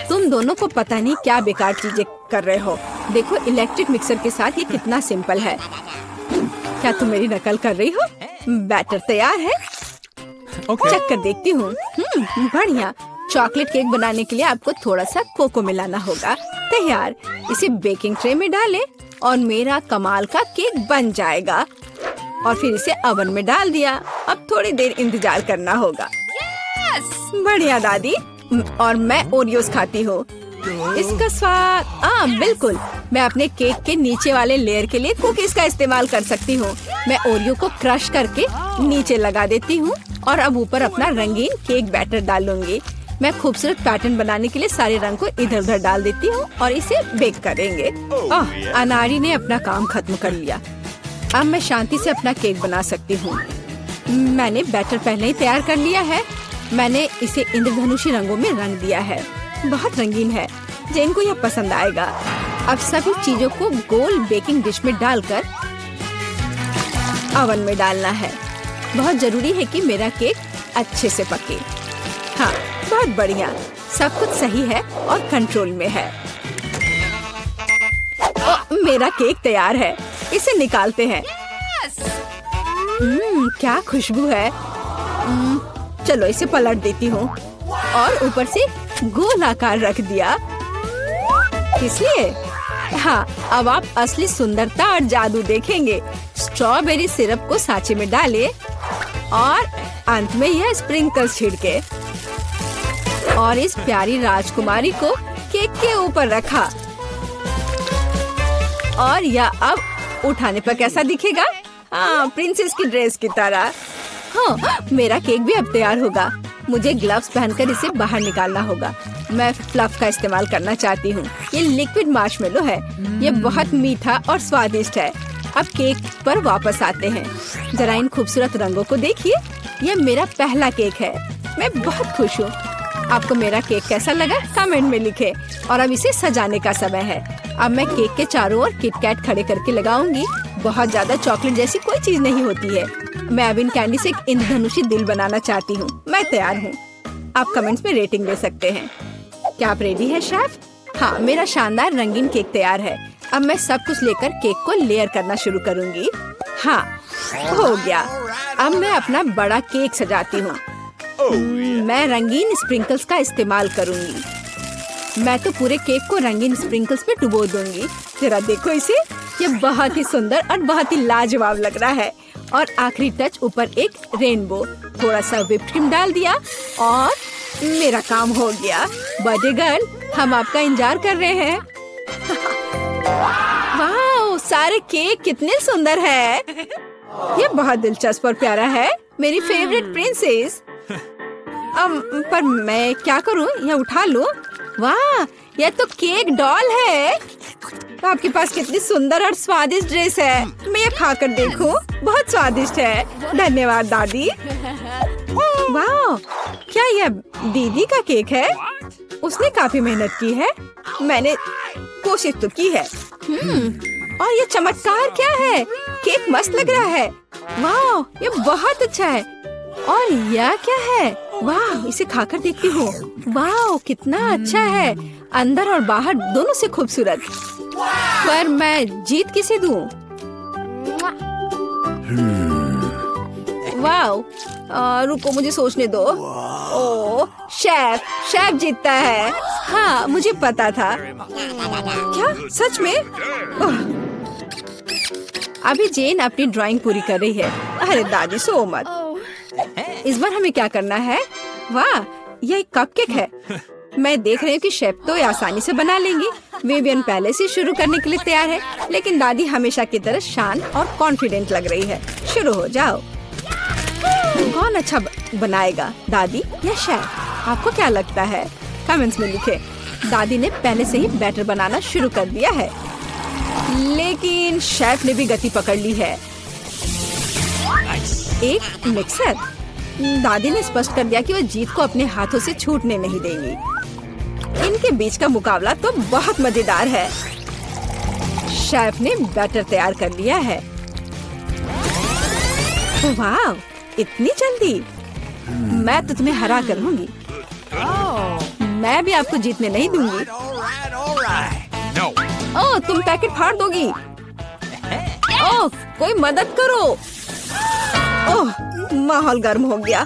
तुम दोनों को पता नहीं क्या बेकार चीजें कर रहे हो। देखो, इलेक्ट्रिक मिक्सर के साथ ये कितना सिंपल है। क्या तुम मेरी नकल कर रही हो? बैटर तैयार है। Okay. चख कर देखती हूँ। बढ़िया। चॉकलेट केक बनाने के लिए आपको थोड़ा सा कोको मिलाना होगा। तैयार। इसे बेकिंग ट्रे में डालें और मेरा कमाल का केक बन जाएगा। और फिर इसे ओवन में डाल दिया। अब थोड़ी देर इंतजार करना होगा। बढ़िया दादी। और मैं ओरियोस खाती हूँ। इसका स्वाद बिल्कुल। मैं अपने केक के नीचे वाले लेयर के लिए कुकीज का इस्तेमाल कर सकती हूँ। मैं ओरियो को क्रश करके नीचे लगा देती हूँ और अब ऊपर अपना रंगीन केक बैटर डालूंगी। मैं खूबसूरत पैटर्न बनाने के लिए सारे रंग को इधर उधर डाल देती हूँ और इसे बेक करेंगे। अनारी ने अपना काम खत्म कर लिया। अब मैं शांति से अपना केक बना सकती हूँ। मैंने बैटर पहले ही तैयार कर लिया है। मैंने इसे इंद्रधनुषी रंगों में रंग दिया है। बहुत रंगीन है। जेन को यह पसंद आएगा। अब सभी चीजों को गोल बेकिंग डिश में डालकर ओवन में डालना है। बहुत जरूरी है कि मेरा केक अच्छे से पके। हाँ, बहुत बढ़िया। सब कुछ सही है और कंट्रोल में है। मेरा केक तैयार है। इसे निकालते हैं। क्या खुशबू है। चलो इसे पलट देती हूँ और ऊपर से गोल आकार रख दिया। इसलिए हाँ, अब आप असली सुंदरता और जादू देखेंगे। स्ट्रॉबेरी सिरप को सांचे में डालें और अंत में यह स्प्रिंकल्स छिड़के। और इस प्यारी राजकुमारी को केक के ऊपर रखा। और यह अब उठाने पर कैसा दिखेगा? हाँ, प्रिंसेस की ड्रेस की तरह। हाँ, मेरा केक भी अब तैयार होगा। मुझे ग्लव्स पहनकर इसे बाहर निकालना होगा। मैं फ्लफ का इस्तेमाल करना चाहती हूँ। ये लिक्विड मार्शमेलो है। ये बहुत मीठा और स्वादिष्ट है। अब केक पर वापस आते हैं। जरा इन खूबसूरत रंगों को देखिए। यह मेरा पहला केक है। मैं बहुत खुश हूँ। आपको मेरा केक कैसा लगा कमेंट में लिखें। और अब इसे सजाने का समय है। अब मैं केक के चारों ओर किटकैट खड़े करके लगाऊंगी। बहुत ज्यादा चॉकलेट जैसी कोई चीज नहीं होती है। मैं अब इन कैंडी से एक इंद्रधनुषी दिल बनाना चाहती हूँ। मैं तैयार हूँ। आप कमेंट्स में रेटिंग दे सकते हैं। क्या आप रेडी है शेफ? हाँ, मेरा शानदार रंगीन केक तैयार है। अब मैं सब कुछ लेकर केक को लेयर करना शुरू करूँगी। हाँ, हो गया। अब मैं अपना बड़ा केक सजाती हूँ। मैं रंगीन स्प्रिंकल्स का इस्तेमाल करूँगी। मैं तो पूरे केक को रंगीन स्प्रिंकल्स में डुबो दूंगी। जरा देखो इसे। ये बहुत ही सुंदर और बहुत ही लाजवाब लग रहा है। और आखिरी टच ऊपर एक रेनबो। थोड़ा सा व्हिप्ड क्रीम डाल दिया और मेरा काम हो गया। बर्थडे गर्ल, हम आपका इंतजार कर रहे हैं। वाह, सारे केक कितने सुंदर है। ये बहुत दिलचस्प और प्यारा है। मेरी फेवरेट प्रिंसेस। पर मैं क्या करूं? यह उठा लूं? वाह, यह तो केक डॉल है। तो आपके पास कितनी सुंदर और स्वादिष्ट ड्रेस है। मैं ये खाकर देखूं? बहुत स्वादिष्ट है। धन्यवाद दादी। वाह, क्या यह दीदी का केक है? उसने काफी मेहनत की है। मैंने कोशिश तो की है। और ये चमत्कार क्या है? केक मस्त लग रहा है। वाह, ये बहुत अच्छा है। और यह क्या है? वाह, इसे खाकर देखती हूँ। वाह, कितना अच्छा है। अंदर और बाहर दोनों से खूबसूरत। पर मैं जीत किसे दूँ? वाह, रुको मुझे सोचने दो। ओह, शेफ जीतता है। हाँ, मुझे पता था। क्या सच में? अभी जेन अपनी ड्राइंग पूरी कर रही है। अरे दादी, सो मत। इस बार हमें क्या करना है? वाह, यह एक कपकेक है। मैं देख रही हूँ कि शेफ तो आसानी से बना लेंगी। विवियन पहले से शुरू करने के लिए तैयार है, लेकिन दादी हमेशा की तरह शांत और कॉन्फिडेंट लग रही है। शुरू हो जाओ। कौन अच्छा बनाएगा, दादी या शेफ? आपको क्या लगता है? कमेंट्स में लिखें। दादी ने पहले से ही बैटर बनाना शुरू कर दिया है, लेकिन शेफ ने भी गति पकड़ ली है। एक मिक्सर। दादी ने स्पष्ट कर दिया कि वो जीत को अपने हाथों से छूटने नहीं देंगी। इनके बीच का मुकाबला तो बहुत मजेदार है। शेफ ने बैटर तैयार कर लिया है। वाह, इतनी जल्दी? मैं तो तुम्हें हरा कर लूंगी। मैं भी आपको जीतने नहीं दूंगी। ओह, तुम पैकेट फाड़ दोगी। ओह, कोई मदद करो। ओह, माहौल गर्म हो गया।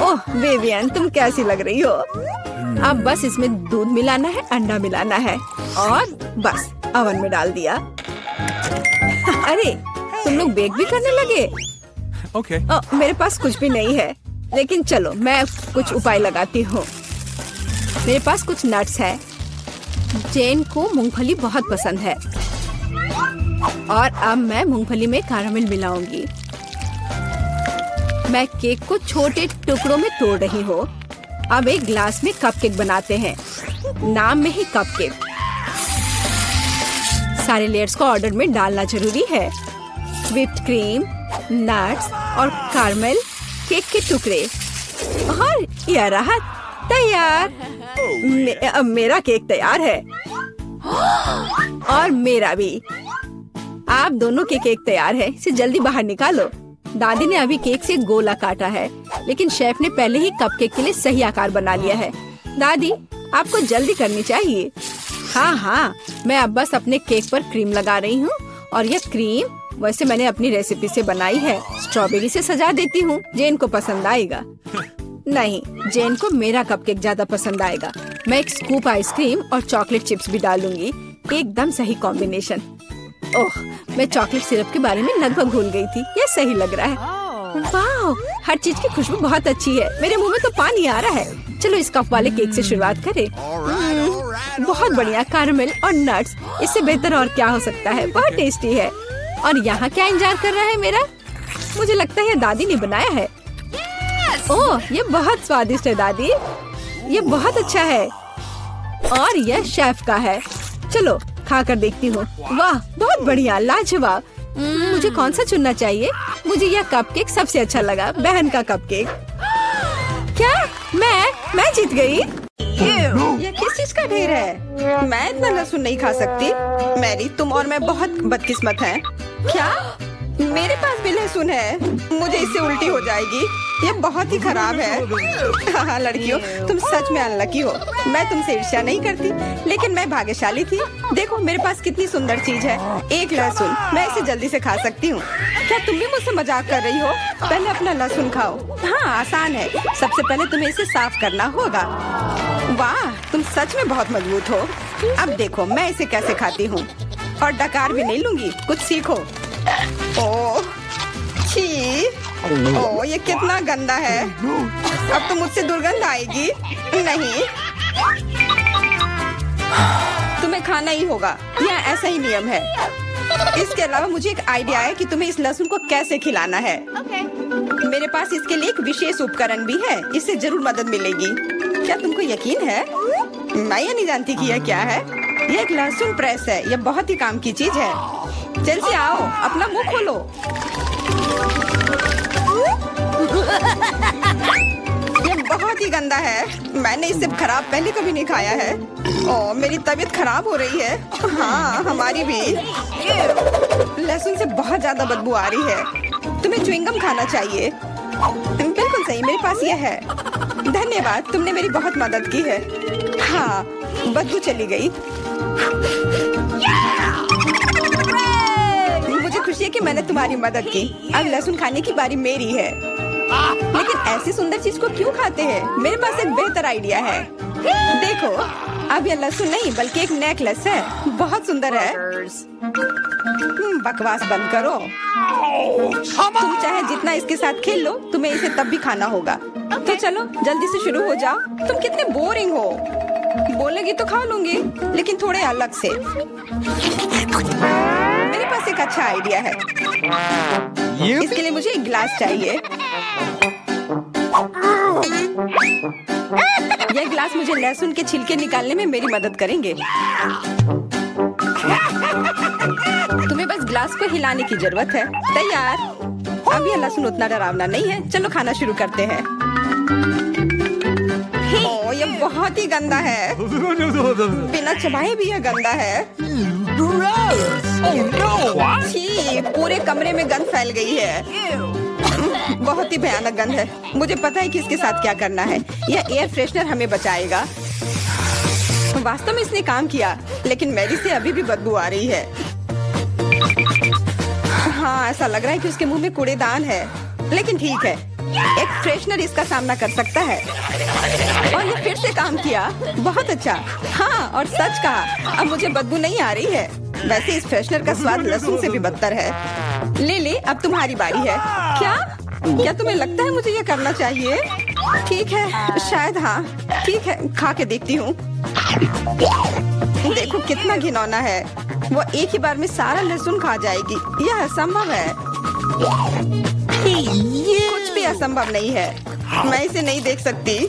ओह विवियन, तुम कैसी लग रही हो? अब बस इसमें दूध मिलाना है, अंडा मिलाना है और बस ओवन में डाल दिया। अरे, तुम लोग बेक भी करने लगे? ओके। मेरे पास कुछ भी नहीं है, लेकिन चलो मैं कुछ उपाय लगाती हूँ। मेरे पास कुछ नट्स है। जेन को मूंगफली बहुत पसंद है और अब मैं मूंगफली में कैरामल मिलाऊंगी। मैं केक को छोटे टुकड़ों में तोड़ रही हूँ। अब एक ग्लास में कपकेक बनाते हैं। नाम में ही कपकेक। सारे लेयर्स को ऑर्डर में डालना जरूरी है। व्हिप्ड क्रीम, नट्स और कैरामल, केक के टुकड़े और यह रहा तैयार। अब मेरा केक तैयार है और मेरा भी। आप दोनों के केक तैयार है। इसे जल्दी बाहर निकालो। दादी ने अभी केक से गोला काटा है, लेकिन शेफ ने पहले ही कपकेक के लिए सही आकार बना लिया है। दादी, आपको जल्दी करनी चाहिए। हाँ, मैं अब बस अपने केक पर क्रीम लगा रही हूँ और यह क्रीम वैसे मैंने अपनी रेसिपी से बनाई है। स्ट्रॉबेरी से सजा देती हूँ। जेन को पसंद आएगा। नहीं, जेन को मेरा कपकेक ज्यादा पसंद आएगा। मैं एक स्कूप आइसक्रीम और चॉकलेट चिप्स भी डालूंगी। एकदम सही कॉम्बिनेशन। ओह, मैं चॉकलेट सिरप के बारे में लगभग भूल गई थी। यह सही लग रहा है। वाह, हर चीज की खुशबू बहुत अच्छी है। मेरे मुंह में तो पानी आ रहा है। चलो इस कप वाले केक से शुरुआत करें। बहुत बढ़िया, कैरमल और नट्स, इससे बेहतर और क्या हो सकता है। बहुत टेस्टी है। और यहाँ क्या इंतजार कर रहा है मेरा? मुझे लगता है दादी ने बनाया है। ओह, ये बहुत स्वादिष्ट है दादी, ये बहुत अच्छा है। और यह शेफ का है। चलो खा कर देखती हूँ। वाह, बहुत बढ़िया, लाजवाब। मुझे कौन सा चुनना चाहिए? मुझे यह कपकेक सबसे अच्छा लगा, बहन का कपकेक। क्या मैं जीत गई? ये किस चीज का ढेर है? मैं इतना लहसुन नहीं खा सकती। मैरी, तुम और मैं बहुत बदकिस्मत हैं। क्या मेरे पास भी लहसुन है? मुझे इससे उल्टी हो जाएगी। ये बहुत ही खराब है। हाँ लड़कियों, तुम सच में अनलकी हो। मैं तुमसे ईर्ष्या नहीं करती, लेकिन मैं भाग्यशाली थी। देखो मेरे पास कितनी सुंदर चीज है, एक लहसुन। मैं इसे जल्दी से खा सकती हूँ। क्या तुम भी मुझसे मजाक कर रही हो? पहले अपना लहसुन खाओ। हाँ आसान है, सबसे पहले तुम्हें इसे साफ करना होगा। वाह, तुम सच में बहुत मजबूत हो। अब देखो मैं इसे कैसे खाती हूँ, और डकार भी नहीं लूंगी। कुछ सीखो। ओह छी, ओह ये कितना गंदा है। अब तो मुझसे दुर्गंध आएगी। नहीं, तुम्हें खाना ही होगा, यह ऐसा ही नियम है। इसके अलावा मुझे एक आइडिया है कि तुम्हें इस लहसुन को कैसे खिलाना है। मेरे पास इसके लिए एक विशेष उपकरण भी है, इससे जरूर मदद मिलेगी। क्या तुमको यकीन है? मैं ये नहीं जानती कि यह क्या है। यह एक लहसुन प्रेस है, यह बहुत ही काम की चीज है। जल्दी आओ, अपना मुंह खोलो। ये बहुत ही गंदा है, मैंने इससे खराब पहले कभी नहीं खाया है। ओह मेरी तबीयत खराब हो रही है। हाँ हमारी भी। लहसुन से बहुत ज्यादा बदबू आ रही है। तुम्हें च्युइंगम खाना चाहिए। बिल्कुल सही, मेरे पास यह है। धन्यवाद, तुमने मेरी बहुत मदद की है। हाँ बदबू चली गई। मुझे खुशी है कि मैंने तुम्हारी मदद की। अब लहसुन खाने की बारी मेरी है। लेकिन ऐसी सुंदर चीज को क्यों खाते हैं? मेरे पास एक बेहतर आइडिया है। देखो, अब यह लहसुन नहीं बल्कि एक नेकलेस है। बहुत सुंदर है। बकवास बंद करो। तुम चाहे जितना इसके साथ खेल लो, तुम्हें इसे तब भी खाना होगा। तो चलो जल्दी से शुरू हो जाओ। तुम कितने बोरिंग हो। बोलेगी तो खा लूंगी, लेकिन थोड़े अलग से। मेरे पास एक अच्छा आइडिया है। इसके लिए मुझे एक गिलास चाहिए। यह गिलास मुझे लहसुन के छिलके निकालने में मेरी मदद करेंगे। तुम्हें बस गिलास को हिलाने की जरूरत है। तैयार। अब यह लहसुन उतना डरावना नहीं है। चलो खाना शुरू करते हैं। ओह ये बहुत ही गंदा है। बिना चबाए भी यह गंदा है। छी, पूरे कमरे में गंध फैल गई है। बहुत ही भयानक गंध है। मुझे पता है कि इसके साथ क्या करना है। यह एयर फ्रेशनर हमें बचाएगा। वास्तव में इसने काम किया, लेकिन मैरी से अभी भी बदबू आ रही है। हाँ ऐसा लग रहा है कि उसके मुंह में कूड़ेदान है, लेकिन ठीक है, एक फ्रेशनर इसका सामना कर सकता है। और ये फिर से काम किया। बहुत अच्छा। हाँ और सच कहा, अब मुझे बदबू नहीं आ रही है। वैसे इस फ्रेशनर का स्वाद लहसुन से भी बदतर है। ले अब तुम्हारी बारी है। क्या तुम्हें लगता है मुझे ये करना चाहिए? ठीक है, शायद हाँ। ठीक है, खा के देखती हूँ। देखो कितना घिनौना है। वो एक ही बार में सारा लहसुन खा जाएगी। यह असंभव है। कुछ भी असंभव नहीं है। मैं इसे नहीं देख सकती।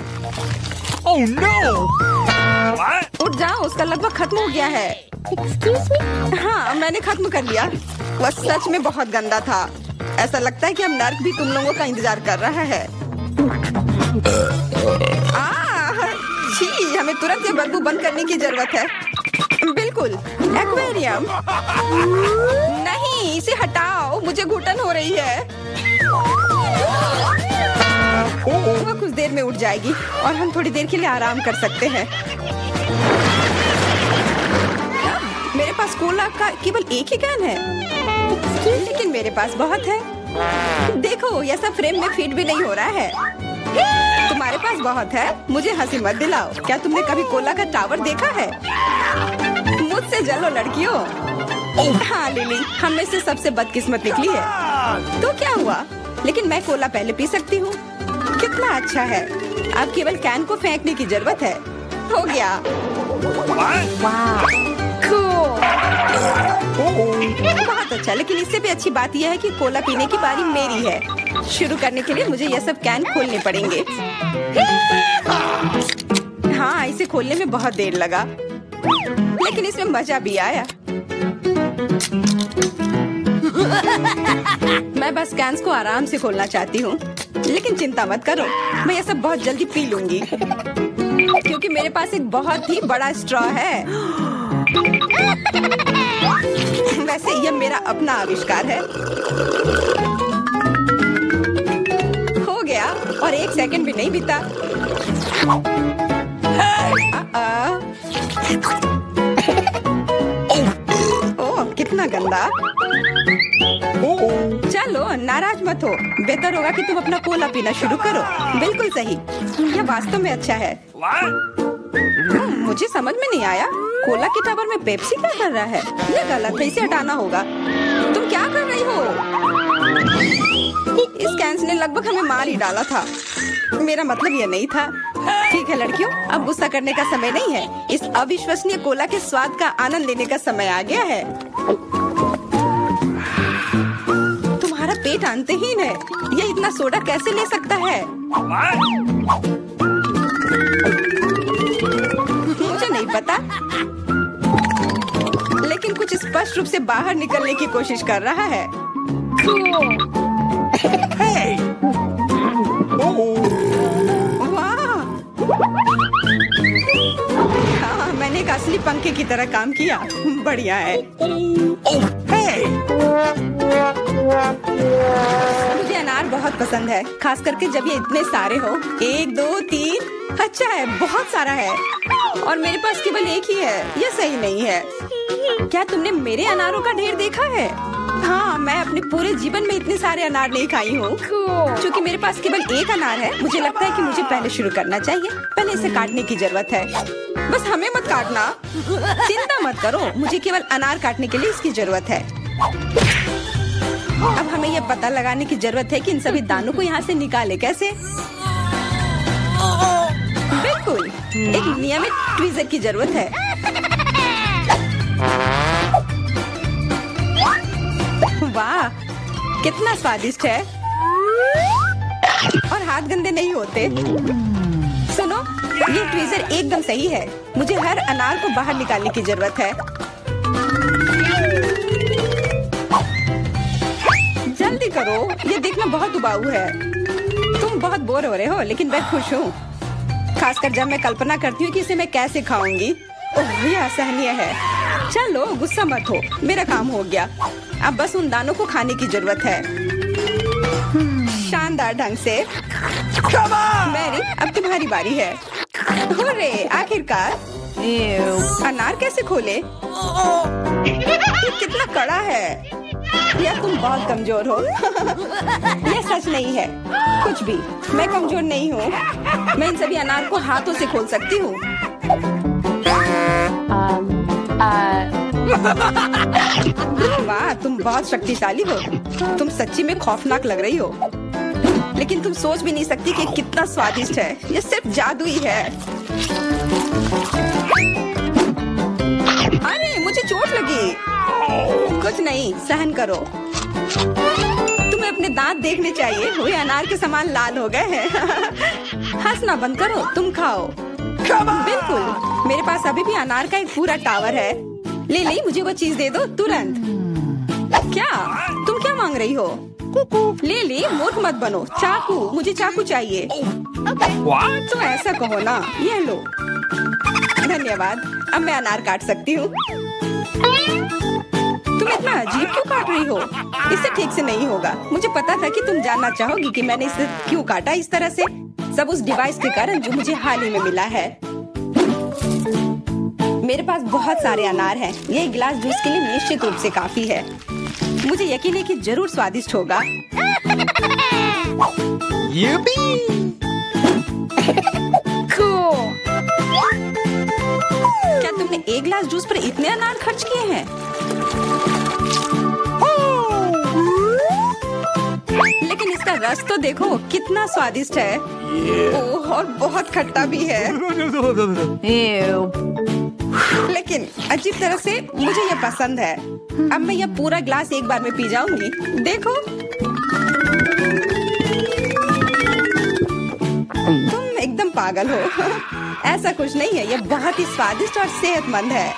Oh no! उठ जाओ, उसका लगभग खत्म हो गया है। Excuse me? हाँ मैंने खत्म कर लिया। वह सच में बहुत गंदा था। ऐसा लगता है कि अब नर्क भी तुम लोगों का इंतजार कर रहा है। छी, हमें तुरंत ये बदबू बंद करने की जरूरत है। बिल्कुल, एक्वेरियम। नहीं, इसे हटाओ, मुझे घुटन हो रही है। वह कुछ देर में उठ जाएगी और हम थोड़ी देर के लिए आराम कर सकते हैं। मेरे पास कोला का केवल एक ही कैन है, लेकिन मेरे पास बहुत है। देखो, यह सब फ्रेम में फिट भी नहीं हो रहा है। तुम्हारे पास बहुत है, मुझे हंसी मत दिलाओ। क्या तुमने कभी कोला का टावर देखा है? मुझसे जलो लड़कियों। हाँ लिली, हम में से सबसे बदकिस्मत निकली है। तो क्या हुआ? लेकिन मैं कोला पहले पी सकती हूँ। कितना अच्छा है। अब केवल कैन को फेंकने की जरूरत है। हो गया। Wow. Cool. बहुत अच्छा, लेकिन इससे भी अच्छी बात यह है कि कोला पीने की बारी मेरी है। शुरू करने के लिए मुझे यह सब कैन खोलने पड़ेंगे। हाँ, इसे खोलने में बहुत देर लगा, लेकिन इसमें मजा भी आया। मैं बस कैंस को आराम से खोलना चाहती हूँ, लेकिन चिंता मत करो, मैं यह सब बहुत जल्दी पी लूंगी, क्योंकि मेरे पास एक बहुत ही बड़ा स्ट्रॉ है। वैसे यह मेरा अपना आविष्कार है। हो गया, और 1 सेकंड भी नहीं बीता। ओह, कितना गंदा। चलो नाराज मत हो, बेहतर होगा कि तुम अपना कोला पीना शुरू करो। बिल्कुल सही, यह वास्तव में अच्छा है। मुझे समझ में नहीं आया, कोला के टावर में पेप्सी क्या कर रहा है? यह गलत है, इसे हटाना होगा। तुम क्या कर रही हो? इस कैंस ने लगभग हमें मार ही डाला था। मेरा मतलब यह नहीं था। ठीक है लड़कियों, अब गुस्सा करने का समय नहीं है। इस अविश्वसनीय कोला के स्वाद का आनंद लेने का समय आ गया है। तुम्हारा पेट अंतहीन है, यह इतना सोडा कैसे ले सकता है? मुझे नहीं पता, लेकिन कुछ स्पष्ट रूप से बाहर निकलने की कोशिश कर रहा है। वाह! हाँ, मैंने एक असली पंखे की तरह काम किया। बढ़िया है। मुझे अनार बहुत पसंद है, खास करके जब ये इतने सारे हो। 1 2 3, अच्छा है, बहुत सारा है, और मेरे पास केवल एक ही है। यह सही नहीं है। क्या तुमने मेरे अनारों का ढेर देखा है? हाँ, मैं अपने पूरे जीवन में इतने सारे अनार नहीं खाई हूँ। क्योंकि मेरे पास केवल एक अनार है, मुझे लगता है कि मुझे पहले शुरू करना चाहिए। पहले इसे काटने की जरूरत है। बस हमें मत काटना। चिंता मत करो, मुझे केवल अनार काटने के लिए इसकी जरूरत है। अब हमें यह पता लगाने की जरूरत है कि इन सभी दानों को यहाँ से निकाले कैसे। बिल्कुल, एक नियमित ट्वीजर की जरूरत है। वाह, कितना स्वादिष्ट है, और हाथ गंदे नहीं होते। सुनो, ये ट्वीजर एकदम सही है। मुझे हर अनार को बाहर निकालने की जरूरत है। जल्दी करो, ये देखना बहुत उबाऊ है। तुम बहुत बोर हो रहे हो, लेकिन मैं खुश हूँ, खासकर जब मैं कल्पना करती हूँ कि इसे मैं कैसे खाऊंगी। ओह, यह असहनीय है। चलो गुस्सा मत हो, मेरा काम हो गया। अब बस उन दानों को खाने की जरूरत है, शानदार ढंग से। मैरी, अब तुम्हारी बारी है। हुर्रे, आखिरकार। अनार कैसे खोले? ये कितना कड़ा है। या तुम बहुत कमजोर हो। यह सच नहीं है, कुछ भी। मैं कमजोर नहीं हूँ, मैं इन सभी अनार को हाथों से खोल सकती हूँ। वाह, तुम बहुत शक्तिशाली हो। तुम सच्ची में खौफनाक लग रही हो, लेकिन तुम सोच भी नहीं सकती कि कितना स्वादिष्ट है। ये सिर्फ जादू ही है। अरे, मुझे चोट लगी। कुछ नहीं, सहन करो। तुम्हें अपने दांत देखने चाहिए, वे अनार के समान लाल हो गए हैं। हंसना बंद करो, तुम खाओ। बिल्कुल, मेरे पास अभी भी अनार का एक पूरा टावर है। ले, मुझे वो चीज दे दो तुरंत। क्या तुम क्या मांग रही हो? ले, मूर्ख मत बनो। चाकू, मुझे चाकू चाहिए। तो ऐसा कहो ना। ये लो। धन्यवाद, अब मैं अनार काट सकती हूँ। तुम इतना अजीब क्यों काट रही हो? इससे ठीक से नहीं होगा। मुझे पता था कि तुम जानना चाहोगी कि मैंने इसे क्यों काटा इस तरह से। सब उस डिवाइस के कारण जो मुझे हाल ही में मिला है। मेरे पास बहुत सारे अनार हैं। ये एक गिलास जूस के लिए निश्चित रूप से काफी है। मुझे यकीन है कि जरूर स्वादिष्ट होगा। Cool. क्या तुमने एक गिलास जूस पर इतने अनार खर्च किए हैं? लेकिन इसका इसका रस तो देखो कितना स्वादिष्ट है। ओह, और बहुत खट्टा भी है। Ew. लेकिन अजीब तरह से मुझे ये पसंद है। अब मैं ये पूरा ग्लास एक बार में पी जाऊंगी। देखो, तुम एकदम पागल हो। ऐसा कुछ नहीं है, ये बहुत ही स्वादिष्ट और सेहतमंद है।